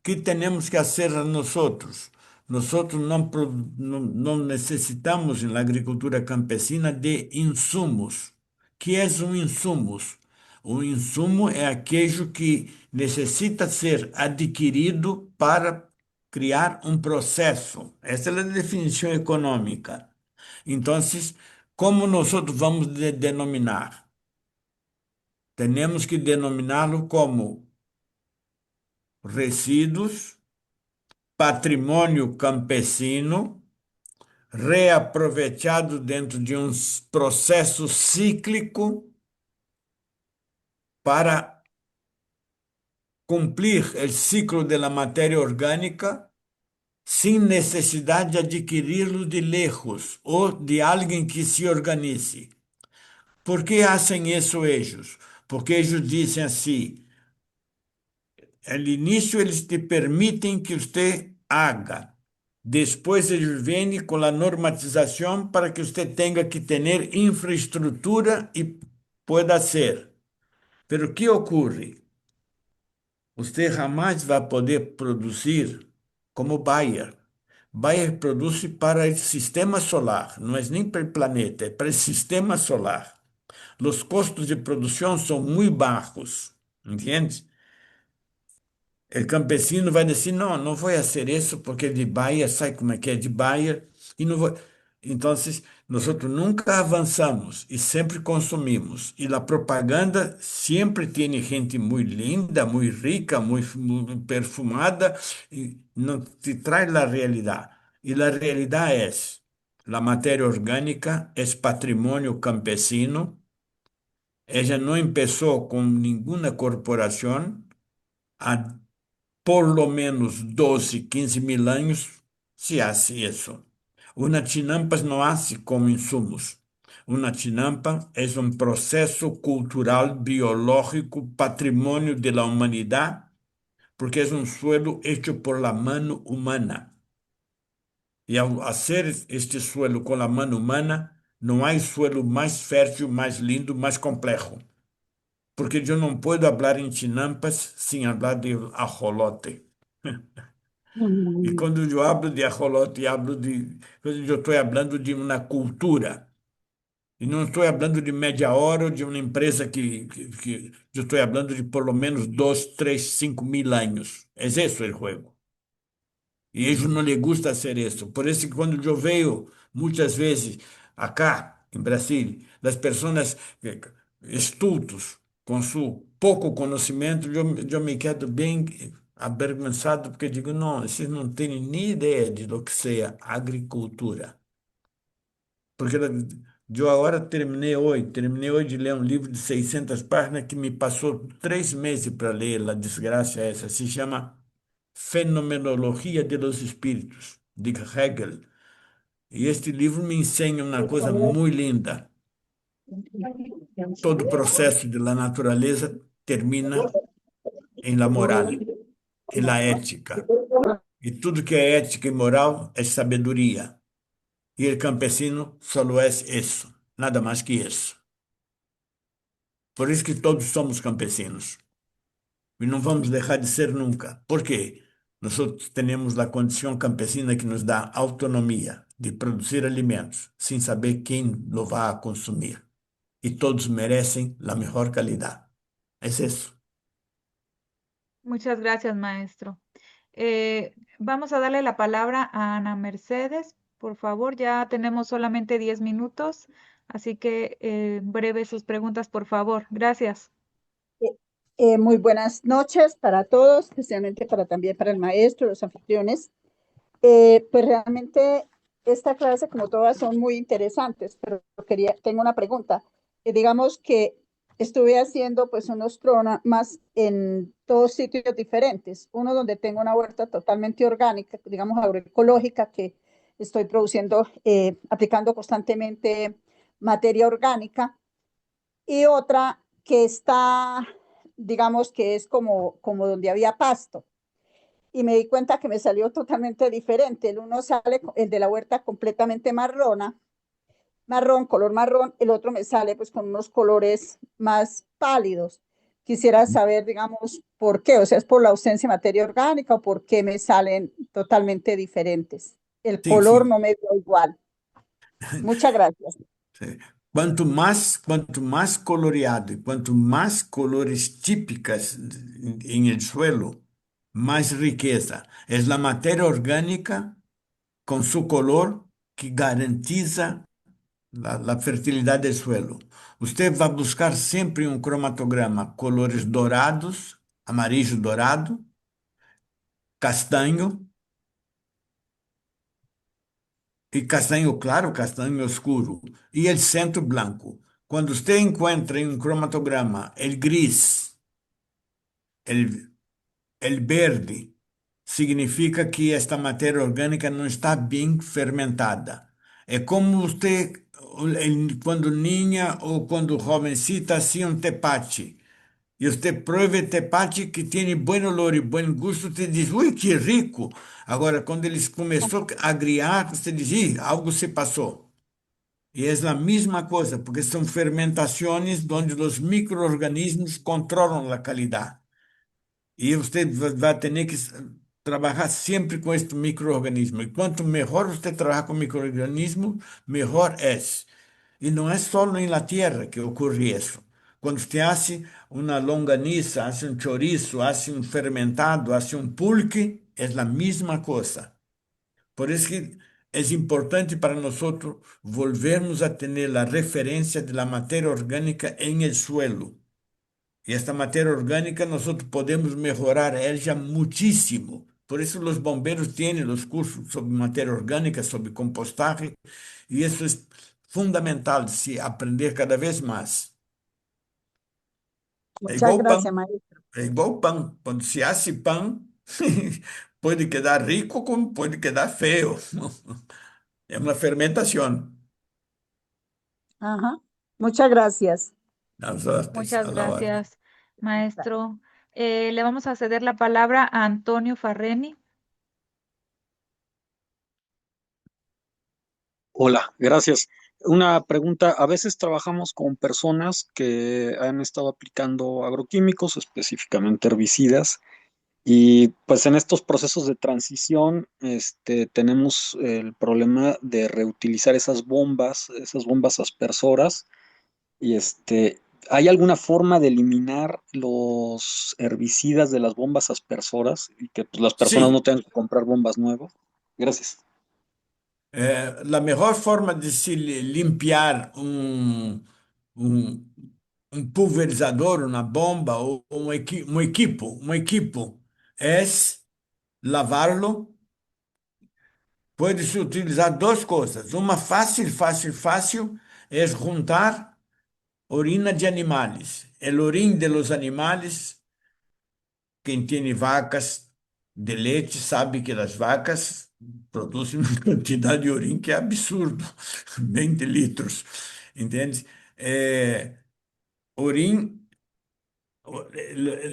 ¿Qué tenemos que hacer nosotros? Nosotros não necessitamos na agricultura campesina de insumos. Que é um insumos? O insumo é aquele que necessita ser adquirido para criar um processo. Essa é a definição econômica. Então, como nós vamos denominar? Temos que denominá-lo como resíduos, patrimônio campesino, reaproveitado dentro de um processo cíclico para cumprir o ciclo da matéria orgânica sem necessidade de adquiri-lo de lejos ou de alguém que se organize. Por que fazem isso eles? Porque eles dizem assim, al início eles te permitem que você haga. Depois eles vêm com a normatização para que você tenha que ter infraestrutura e pueda ser. Pero o que ocorre? Você jamais vai poder produzir como Bayer. Bayer produz para o sistema solar, não é nem para o planeta, é para o sistema solar. Os custos de produção são muito baixos, entende? O campesino vai dizer, não, não vou fazer isso porque de Bayer, sabe como é que é de Bayer, e não vou. Então, nós nunca avançamos e sempre consumimos. E a propaganda sempre tem gente muito linda, muito rica, muito perfumada, e não te traz a realidade. E a realidade é, a matéria orgânica é patrimônio campesino, ela não começou com nenhuma corporação, há por lo menos 12, 15 mil anos se hace isso. Una chinampas não hace como insumos. Una chinampa es un proceso cultural, biológico, patrimonio de la humanidad, porque es un suelo hecho por la mano humana. Y al hacer este suelo con la mano humana, no hay suelo más fértil, más lindo, más complejo. Porque yo no puedo hablar en chinampas sin hablar de ajolote. E quando eu hablo de ajolote, eu estou falando de uma cultura. E não estou falando de média hora ou de uma empresa que eu estou falando de por lo menos 2, 3, 5 mil anos. É esse o jogo. E eles não lhes gusta ser isso. Por isso que quando eu vejo, muitas vezes, acá, em Brasil, as pessoas estultos, com seu pouco conhecimento, eu me quedo bem avergonzado, porque digo, não, vocês não têm nem ideia de lo que seja agricultura. Porque eu agora terminei hoje de ler um livro de 600 páginas que me passou 3 meses para ler, a desgraça é essa. Se chama Fenomenologia de los Espíritos, de Hegel. E este livro me ensina uma coisa muito linda. Todo o processo da natureza termina em la moral, em la ética. E tudo que é ética e moral é sabedoria. E o campesino só é isso, nada mais que isso. Por isso que todos somos campesinos. E não vamos deixar de ser nunca. Por quê? Nós temos a condição campesina que nos dá autonomia de produzir alimentos, sem saber quem lo vai consumir. E todos merecem a melhor qualidade. É isso. Muchas gracias, maestro. Vamos a darle la palabra a Ana Mercedes. Por favor, ya tenemos solamente 10 minutos, así que breve sus preguntas, por favor. Gracias. Muy buenas noches para todos, especialmente también para el maestro, los anfitriones. Pues realmente esta clase, como todas, son muy interesantes, pero tengo una pregunta. Digamos que estuve haciendo pues unos cronogramas en 2 sitios diferentes. Uno donde tengo una huerta totalmente orgánica, digamos agroecológica, que estoy produciendo, aplicando constantemente materia orgánica, y otra que está, digamos que es como donde había pasto. Y me di cuenta que me salió totalmente diferente. El uno sale, el de la huerta, completamente marrón, color marrón. El otro me sale pues con unos colores más pálidos. Quisiera saber, digamos, por qué. O sea, ¿es por la ausencia de materia orgánica o por qué me salen totalmente diferentes? El Sim, color sim. no me dio igual. Muchas gracias. Sim. Quanto mais coloreado e quanto mais colores típicas em el suelo, mais riqueza. É a matéria orgânica com seu color que garantiza a fertilidade do suelo. Você vai buscar sempre um cromatograma, colores dourados, amarillo dourado, castanho, e castanho claro, castanho escuro, e o centro branco. Quando você encontra em um cromatograma o gris, o verde, significa que esta matéria orgânica não está bem fermentada. É como você, quando ninha ou quando jovencita, assim um tepache. E você prova o tepache que tem bom olor e bom gosto, você diz, ui, que rico. Agora, quando eles começou a agriar, você diz, ih, algo se passou. E é a mesma coisa, porque são fermentações onde os micro-organismos controlam a qualidade. E você vai ter que trabalhar sempre com este microorganismo. E quanto melhor você trabalhar com microorganismo, melhor é. E não é só na terra que ocorre isso. Quando você faz uma longaniza, faz um chouriço, faz um fermentado, faz um pulque, é a mesma coisa. Por isso que é importante para nós volvermos a ter a referência da matéria orgânica em el suelo. E esta matéria orgânica nós podemos melhorar ela muitíssimo. Por isso os bombeiros têm os cursos sobre matéria orgânica, sobre compostagem, e isso é fundamental de se aprender cada vez mais. É Muchas igual pão, gracias, maestro. é igual pão. Quando se hace pão, pode quedar rico como pode quedar feio. É uma fermentação. Ajá. Muchas gracias. Las órdenes, Muchas a la orden. gracias, maestro. Le vamos a ceder la palabra a Antonio Farreni. Hola, gracias. Una pregunta, a veces trabajamos con personas que han estado aplicando agroquímicos, específicamente herbicidas, y pues en estos procesos de transición, tenemos el problema de reutilizar esas bombas aspersoras, y ¿hay alguna forma de eliminar los herbicidas de las bombas aspersoras y que pues, las personas no Sí, tengan que comprar bombas nuevas? Gracias. la mejor forma de se limpiar um, um pulverizador, uma bomba ou um equipo é lavá-lo. Pode-se utilizar duas coisas. Uma fácil, fácil, fácil é juntar orina de animais. El orín de los animales, quem tem vacas de leite sabe que as vacas produzem uma quantidade de urina que é absurdo, 20 litros, entende? Urim,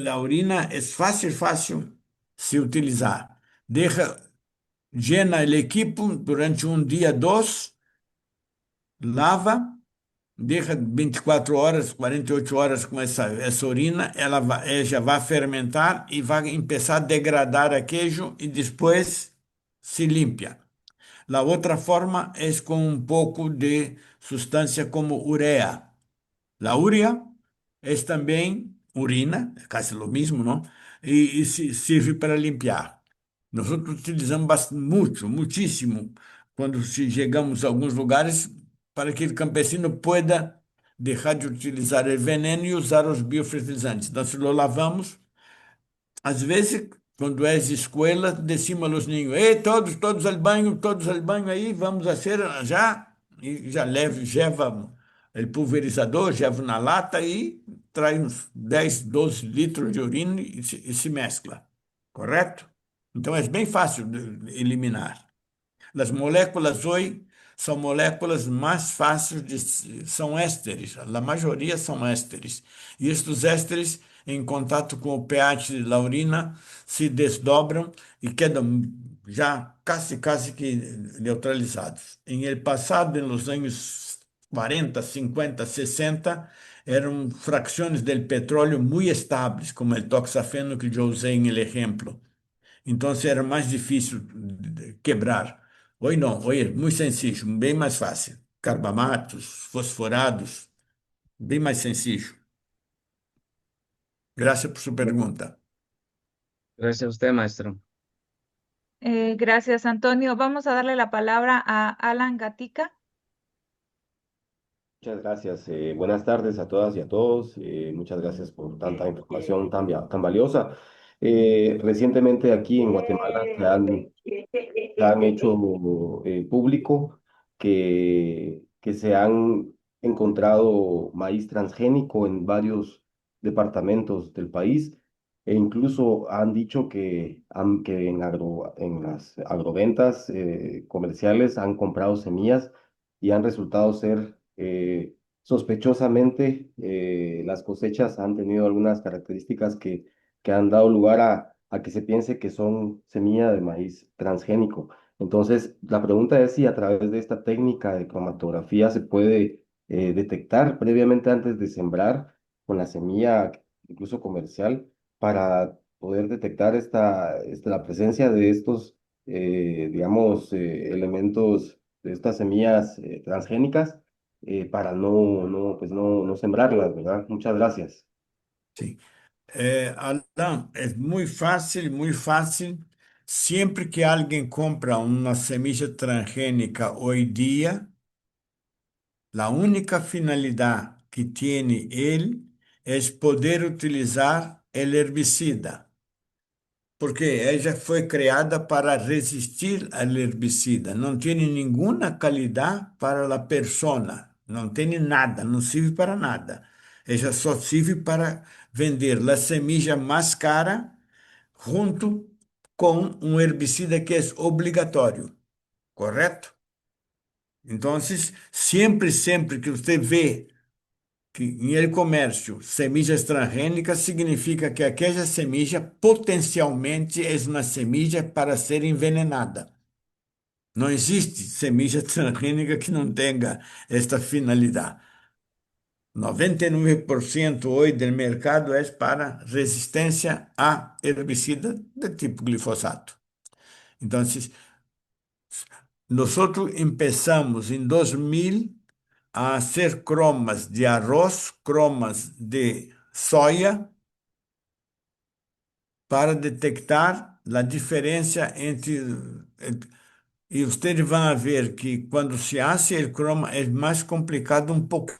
a urina é fácil, fácil se utilizar. Deixa, llena o equipo durante um dia, dois, lava, deixa 24 horas, 48 horas com essa urina, já vai fermentar e vai começar a degradar a queijo e depois se limpa. A outra forma é com um pouco de substância como ureia. La urea es também urina, é quase o mesmo, não? E serve para limpar. Nós utilizamos muito, muitíssimo, quando chegamos a alguns lugares, para que o campesino pueda deixar de utilizar o veneno e usar os biofertilizantes. Nós lo lavamos. Às vezes, quando é escola, decimos aos ninhos, ei, todos ao banho aí, vamos fazer já. E já leva o pulverizador, leva na lata e traz uns 10, 12 litros de urina e se mescla. Correto? Então é bem fácil de eliminar. As moléculas hoje são moléculas mais fáceis são ésteres, a maioria são ésteres. E estes ésteres, em contato com o pH da urina, se desdobram e quedam já quase que neutralizados. Em el passado, nos anos 40, 50, 60, eram frações do petróleo muito estáveis, como o toxafeno que eu usei em el exemplo. Então era mais difícil de quebrar. Hoje não, hoje é muito sencillo, bem mais fácil. Carbamatos, fosforados, bem mais sencillo. Graças por sua pergunta. Gracias a usted, maestro. Gracias, Antonio. Vamos a darle la palabra a Alan Gatica. Muchas gracias. Buenas tardes a todas y a todos. Muchas gracias por tanta información tan valiosa. Recientemente aquí en Guatemala se han hecho público que se han encontrado maíz transgénico en varios departamentos del país e incluso han dicho que en las agroventas comerciales han comprado semillas y han resultado ser sospechosamente las cosechas han tenido algunas características que han dado lugar a que se piense que son semilla de maíz transgénico. Entonces, la pregunta es si a través de esta técnica de cromatografía se puede detectar previamente antes de sembrar con la semilla, incluso comercial, para poder detectar la presencia de estos, digamos, elementos de estas semillas transgénicas para no sembrarlas, ¿verdad? Muchas gracias. Sim. Alan, é muito fácil, muito fácil. Sempre que alguém compra uma semilla transgênica hoje dia, a única finalidade que tem ele é poder utilizar o herbicida, porque ela foi criada para resistir ao herbicida. Não tem nenhuma qualidade para a persona, não tem nada, não serve para nada. Ela só serve para vender a semilla mais cara junto com um herbicida que é obrigatório, correto? Então, sempre que você vê que em el comércio semillas transgênicas, significa que aquela semilla potencialmente é uma semilla para ser envenenada. Não existe semilla transgênica que não tenha esta finalidade. 99% hoje do mercado é para resistência a herbicida de tipo glifosato. Então, nós começamos em 2000 a hacer cromas de arroz, cromas de soya, para detectar a diferença e vocês vão ver que quando se hace o croma é mais complicado um pouquinho,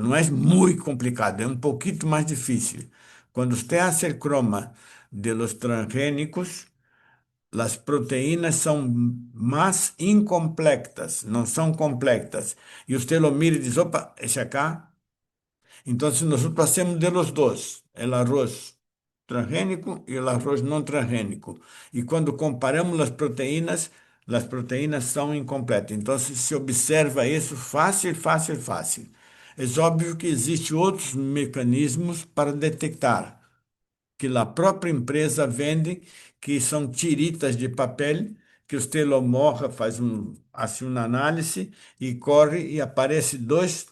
não é muito complicado, é um pouquinho mais difícil. Quando você hace o croma de los transgénicos, as proteínas são mais incompletas, não são completas. E você lo mira e diz, opa, esse acá. Então, nós hacemos de los dois, o arroz transgênico e o arroz não transgênico. E quando comparamos as proteínas são incompletas. Então, se observa isso fácil, fácil, fácil. É óbvio que existem outros mecanismos para detectar que a própria empresa vende, que são tiritas de papel, que você lo morra, faz assim uma análise e corre e aparece dois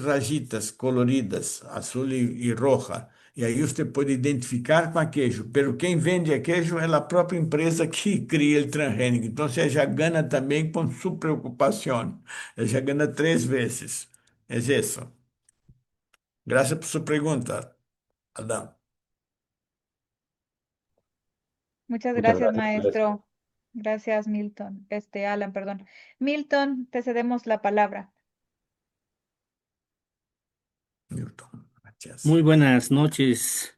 rayitas coloridas, azul e roja. E aí você pode identificar com a queijo. Pero quem vende a queijo é a própria empresa que cria o transgênico. Então você já ganha também com sua preocupação. Já ganha 3 vezes. É isso. Graças por sua pergunta, Adão. Muchas Muchas gracias, gracias, maestro. maestro. Gracias, Milton. Alan, perdón. Milton, te cedemos la palabra. Newton, gracias. Muy buenas noches,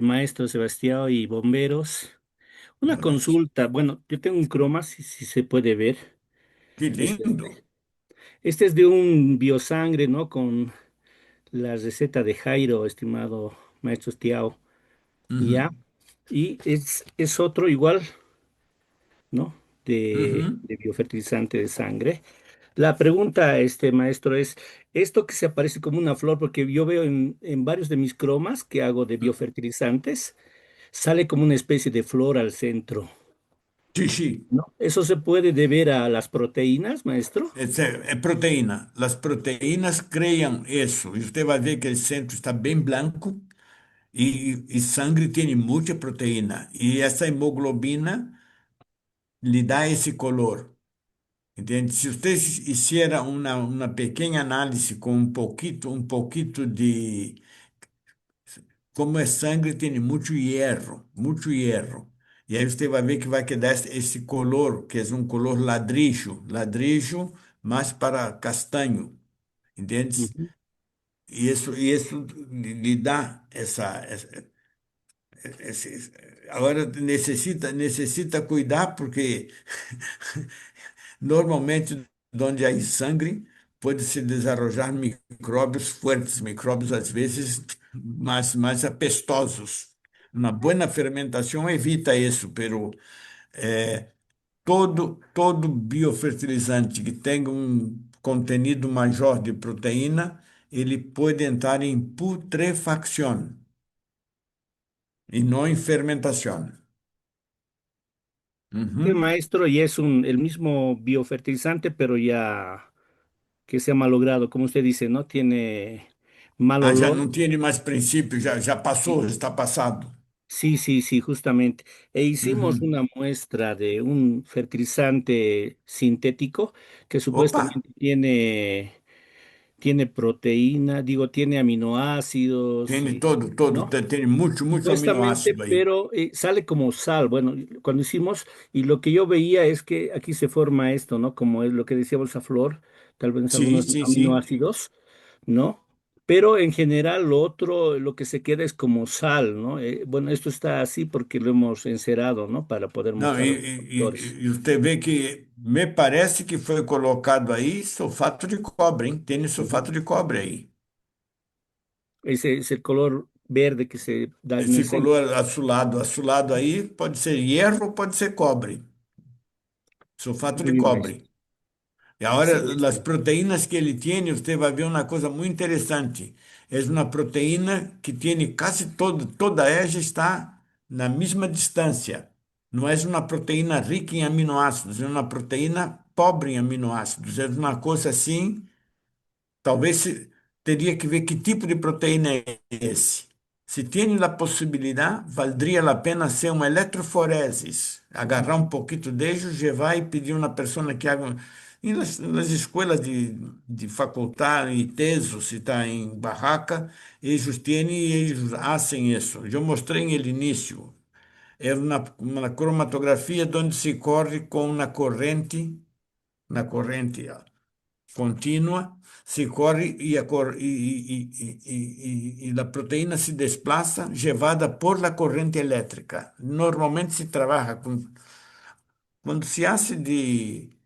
maestro Sebastián y bomberos. Una Boa noite. consulta, bueno, yo tengo un croma, si se puede ver. Que Este, lindo. este es de un biosangre, ¿no? Con la receta de Jairo, estimado maestro Tiao, ¿ya? Uhum, Y es otro igual, ¿no? uhum. De biofertilizante de sangre. La pregunta, maestro, es, esto que se aparece como una flor, porque yo veo en varios de mis cromas que hago de biofertilizantes, sale como una especie de flor al centro, Xixi, ¿no? ¿Eso se puede deber a las proteínas, maestro? é proteína. As proteínas criam isso. E você vai ver que o centro está bem branco e sangue tem muita proteína. E essa hemoglobina lhe dá esse color. Entende? Se você hiciera uma pequena análise com um pouquinho de como é sangue, tem muito hierro, muito hierro. E aí você vai ver que vai quedar esse color, que é um color ladrillo mais para castanho, entende? Ujú. E isso lhe dá agora necessita cuidar, porque normalmente, onde há sangue, pode se desarrollar micróbios fortes, micróbios às vezes mais apestosos. Uma boa fermentação evita isso, pero todo biofertilizante que tenha um contenido maior de proteína, ele pode entrar em putrefacção e não em fermentação. Sí, Uhum. maestro, y es el mismo biofertilizante, pero ya que se ha malogrado, como usted dice, ¿no? Tiene mal Ah, já olor. não tem mais princípio, já passou, já está passado. Sí, sí, sí, justamente. E hicimos Uhum. una muestra de un fertilizante sintético que Opa, supuestamente tiene proteína, digo, tiene aminoácidos, tem todo, ¿no? tem muito Supuestamente, aminoácido aí. pero sale como sal. Bueno, cuando hicimos, y lo que yo veía es que aquí se forma esto, ¿no? Como es lo que decíamos esa flor, tal vez Sim, algunos sim, sim. aminoácidos, ¿no? Pero en general lo otro, lo que se queda es como sal, ¿no? Bueno, esto está así porque lo hemos encerado, ¿no? Para poder Não, mostrar a los productores. e você vê que me parece que foi colocado aí sulfato de cobre, hein? Tem Ujú. sulfato de cobre aí. Ese es el color verde que se da en el Esse centro. color azulado aí pode ser hierro, pode ser cobre. Sulfato Muy de bien, cobre. maestro. Y ahora Sí, las sí. proteínas que él tiene, usted va a ver una cosa muy interesante. Es una proteína que tiene casi todo, toda ella está en la misma distancia. No es una proteína rica en aminoácidos, es una proteína pobre en aminoácidos. Es una cosa así. Teria que ver que tipo de proteína é esse. Se tem a possibilidade, valdria a pena ser uma eletroforesis, agarrar um pouquinho deles, levar e pedir uma pessoa que haga. E nas escolas de faculdade e teso, se está em barraca, eles têm e eles fazem isso. Eu mostrei no início. É uma cromatografia onde se corre com uma corrente, na corrente continua, se corre e a proteína se desplaça, levada por la corrente elétrica. Normalmente se trabalha com, quando se hace de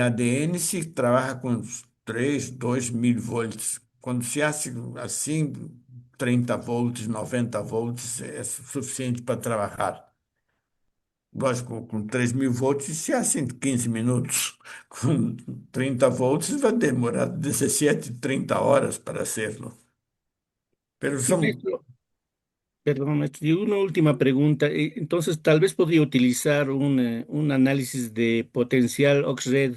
ADN, se trabalha com 3, 2.000 volts. Quando se hace assim, 30 volts, 90 volts é suficiente para trabalhar. Lógico, com 3.000 volts se hace em 15 minutos. Com 30 volts vai demorar 17, 30 horas para hacerlo. Pero Y son, maestro, perdón, maestro, y una última pregunta. Entonces, tal vez podría utilizar un análisis de potencial OXRED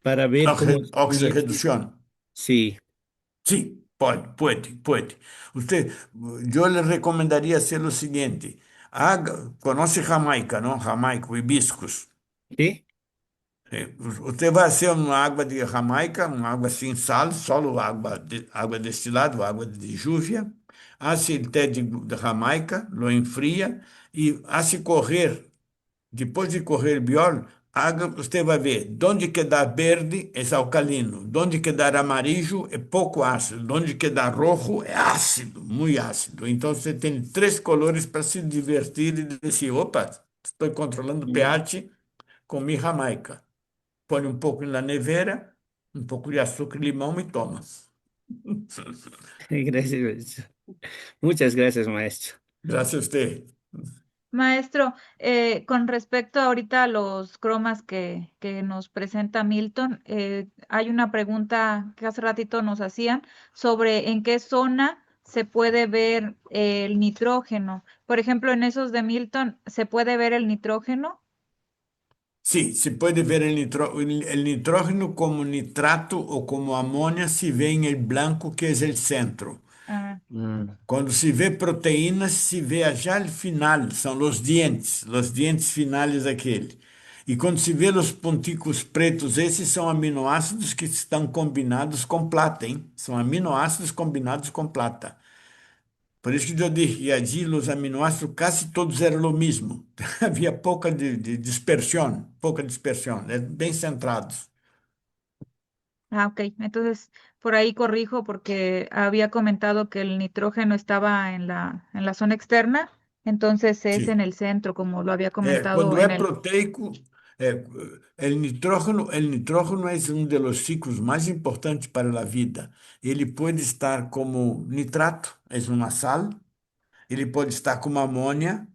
para ver cómo disminuye. oxirredução. Sí, Sí, pode. Usted, yo le recomendaría hacer lo siguiente. Conoce Jamaica, ¿no? Jamaica, o hibiscus. ¿sí? Você vai ser uma água de Jamaica, uma água sem sal, só água, água destilada, água de lluvia. Hace o té de Jamaica, lo enfria e hace correr. Depois de correr biol, água, você vai ver, onde que dá verde é alcalino, onde que dá amarillo é pouco ácido, onde que dá rojo é ácido, muito ácido. Então você tem três colores para se divertir e dizer, opa, estou controlando o Mm. pH com minha Jamaica. Põe um pouco na nevera, um pouco de açúcar e limão e toma. Gracias, maestro. Muchas gracias, maestro. Graças a você. Maestro, con respecto ahorita a los cromas que nos presenta Milton, hay una pregunta que hace ratito nos hacían sobre en qué zona se puede ver el nitrógeno. Por ejemplo, en esos de Milton, ¿se puede ver el nitrógeno? Sim, se pode ver o nitrógeno como nitrato ou como amônia, se vê em el branco, que é o centro. Ah, Mm, Quando se vê proteínas, se vê já al final, são os dientes finais daquele. E quando se vê os ponticos pretos, esses são aminoácidos que estão combinados com plata, hein? São aminoácidos combinados com plata. Por isso que eu dije, e allí os aminoácidos quase todos eram o mesmo. Havia pouca dispersão, bem centrados. ok. Entonces, por ahí corrijo porque había comentado que el nitrógeno estaba en la zona externa, entonces es en Sim. el centro, como lo había Quando comentado é en el... proteico, o nitrógeno é um dos ciclos mais importantes para a vida. Ele pode estar como nitrato, é uma sal, ele pode estar como amônia,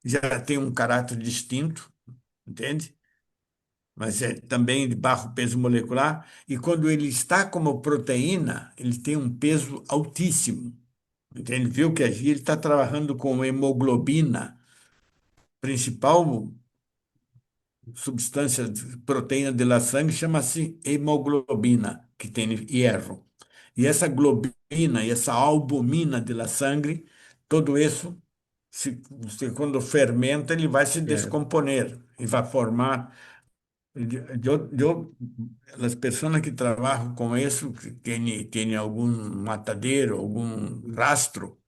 já tem um caráter distinto, entende? Mas é também de baixo peso molecular. E quando ele está como proteína, ele tem um peso altíssimo. Entende? Viu que aqui ele está trabalhando com hemoglobina, principal substância, proteína de la sangue, chama-se hemoglobina, que tem hierro. E essa globina e essa albumina de la sangue, tudo isso, quando fermenta, ele vai se claro. descomponer e vai formar. As pessoas que trabalham com isso, que têm algum matadeiro, algum rastro,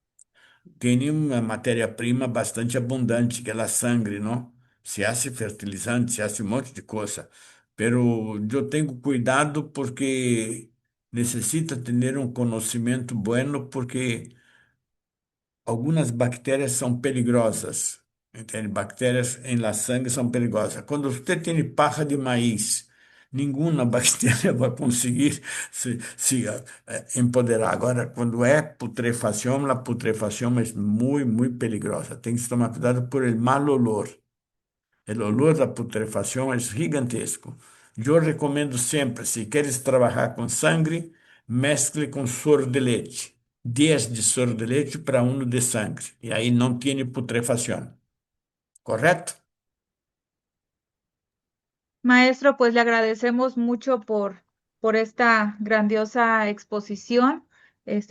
têm uma matéria-prima bastante abundante, que é a sangue, não? Se hace fertilizante, se hace um monte de coisa. Pero eu tenho cuidado porque necessita ter um conhecimento bueno, porque algumas bactérias são perigosas. Entende? Bactérias em la sangue são perigosas. Quando você tem paja de maíz, nenhuma bactéria vai conseguir se empoderar. Agora, quando é putrefação, a putrefação é muito peligrosa. Tem que tomar cuidado por el mal olor. O olor da putrefação é gigantesco. Yo recomiendo siempre, si quieres trabajar con sangre, mezcle con suero de leche. 10 de suero de leche para 1 de sangre. Y ahí no tiene putrefacción. ¿Correcto? Maestro, pues le agradecemos mucho por esta grandiosa exposición.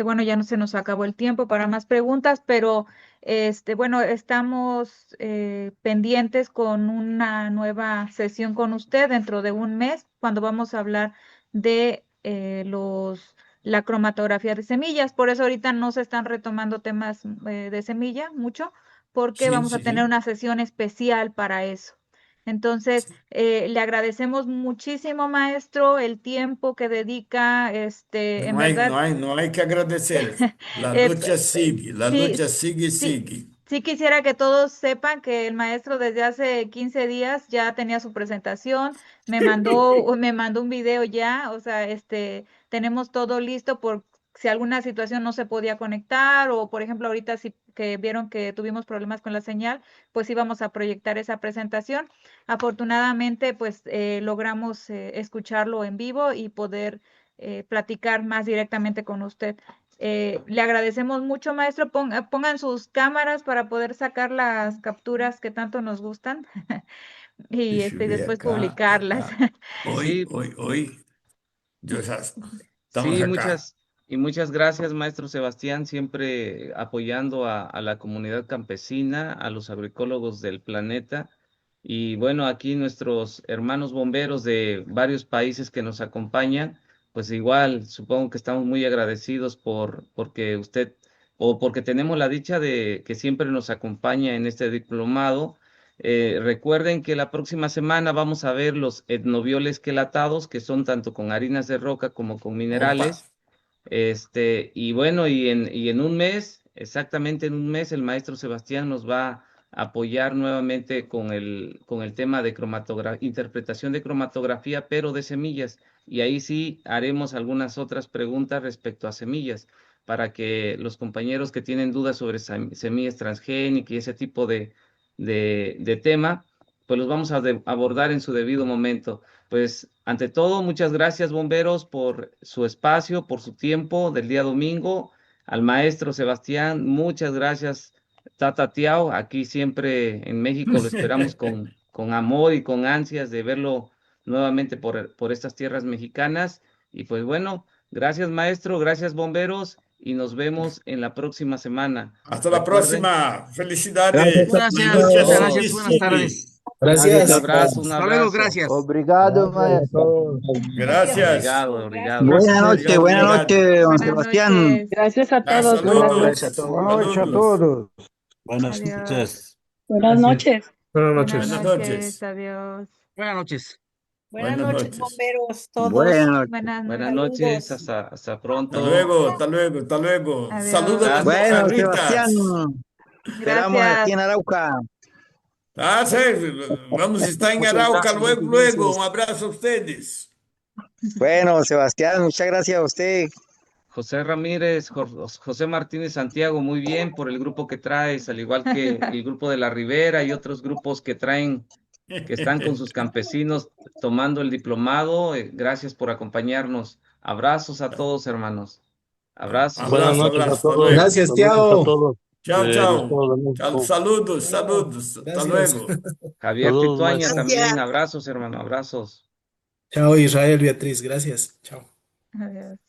Bueno, ya no se nos acabó el tiempo para más preguntas, pero bueno, estamos pendientes con una nueva sesión con usted dentro de un mes, cuando vamos a hablar de la cromatografía de semillas. Por eso ahorita no se están retomando temas de semilla mucho, porque Sí, vamos a sí, tener sí. una sesión especial para eso. Entonces, le agradecemos muchísimo, maestro, el tiempo que dedica, en verdad, No hay que agradecer. La eh, lucha sigue, la sí, lucha sigue y sí, sigue. sí quisiera que todos sepan que el maestro desde hace 15 días ya tenía su presentación, me mandó un video ya, o sea, tenemos todo listo por si alguna situación no se podía conectar o, por ejemplo, ahorita sí que vieron que tuvimos problemas con la señal, pues íbamos a proyectar esa presentación. Afortunadamente, pues logramos escucharlo en vivo y poder platicar más directamente con usted. Le agradecemos mucho, maestro. Pongan sus cámaras para poder sacar las capturas que tanto nos gustan y Deixa eu ver después acá, publicarlas. acá. Sí, Hoy. Yo ya estamos sí, acá. muchas gracias, maestro Sebastián, siempre apoyando a la comunidad campesina, a los agroecólogos del planeta. Y bueno, aquí nuestros hermanos bomberos de varios países que nos acompañan, pues igual supongo que estamos muy agradecidos porque usted, o porque tenemos la dicha de que siempre nos acompaña en este diplomado. Recuerden que la próxima semana vamos a ver los etnovioles quelatados, que son tanto con harinas de roca como con Opa, minerales. Y bueno, y en un mes, exactamente en un mes, el maestro Sebastián nos va a apoyar nuevamente con el tema de interpretación de cromatografía, pero de semillas. Y ahí sí haremos algunas otras preguntas respecto a semillas, para que los compañeros que tienen dudas sobre semillas transgénicas y ese tipo de tema, pues los vamos a abordar en su debido momento. Pues ante todo, muchas gracias, bomberos, por su espacio, por su tiempo del día domingo. Al maestro Sebastián, muchas gracias, Tata Tiao. Aquí siempre en México lo esperamos con amor y con ansias de verlo nuevamente por estas tierras mexicanas. Y pues bueno, gracias, maestro, gracias, bomberos, y nos vemos en la próxima semana. hasta la Recuerden, próxima. Gracias, Felicidades. La muchas gracias a lucha gracias. sigue, todos. Muchas sigue. gracias. Un Hasta luego, abrazo. gracias. Obrigado, Gracias a maestro. todos. Gracias, Gracias. maestro. Obrigado, obrigado. Gracias. Obrigado, Buenas obrigado. noches, don Buenas Sebastián. noches. Gracias a Ah, todos. Buenas Buenas noches. noches a saludos, todos. Buenas noches a saludos. todos. Buenas Adiós. noches. Buenas noches. Buenas Buenas noches. Buenas noches. noches. Adiós. Buenas noches. Buenas Buenas noches, noches. bomberos, Buenas todos. noches. Buenas Buenas noches. noches, Saludos. hasta Hasta pronto. luego, hasta luego, hasta luego. Saluda a las Adiós. Gracias. Bueno, Sebastián, mojarritas. esperamos aquí Gracias. en Arauca. Ah, sí, vamos a estar en Muchas Arauca gracias, luego, muchas luego. Un gracias. abrazo a ustedes. Bueno, Sebastián, muchas gracias a usted. José Ramírez, José Martínez Santiago, muy bien por el grupo que traes, al igual que el grupo de la Ribera y otros grupos que traen, que están con sus campesinos tomando el diplomado. Gracias por acompañarnos. Abrazos a todos, hermanos. Abrazos. Buenas Abrazo, noches a abrazo. Hasta todos. luego. Gracias, Saludos a Tiao. Todos Chao, del chao. Estado de Chao, México. saludos, saludos. Hasta Gracias. luego. Javier Saludos, Tituaña maestro. también, abrazos, hermano, abrazos. Chao, Israel, Beatriz. Gracias. Chao. Adiós.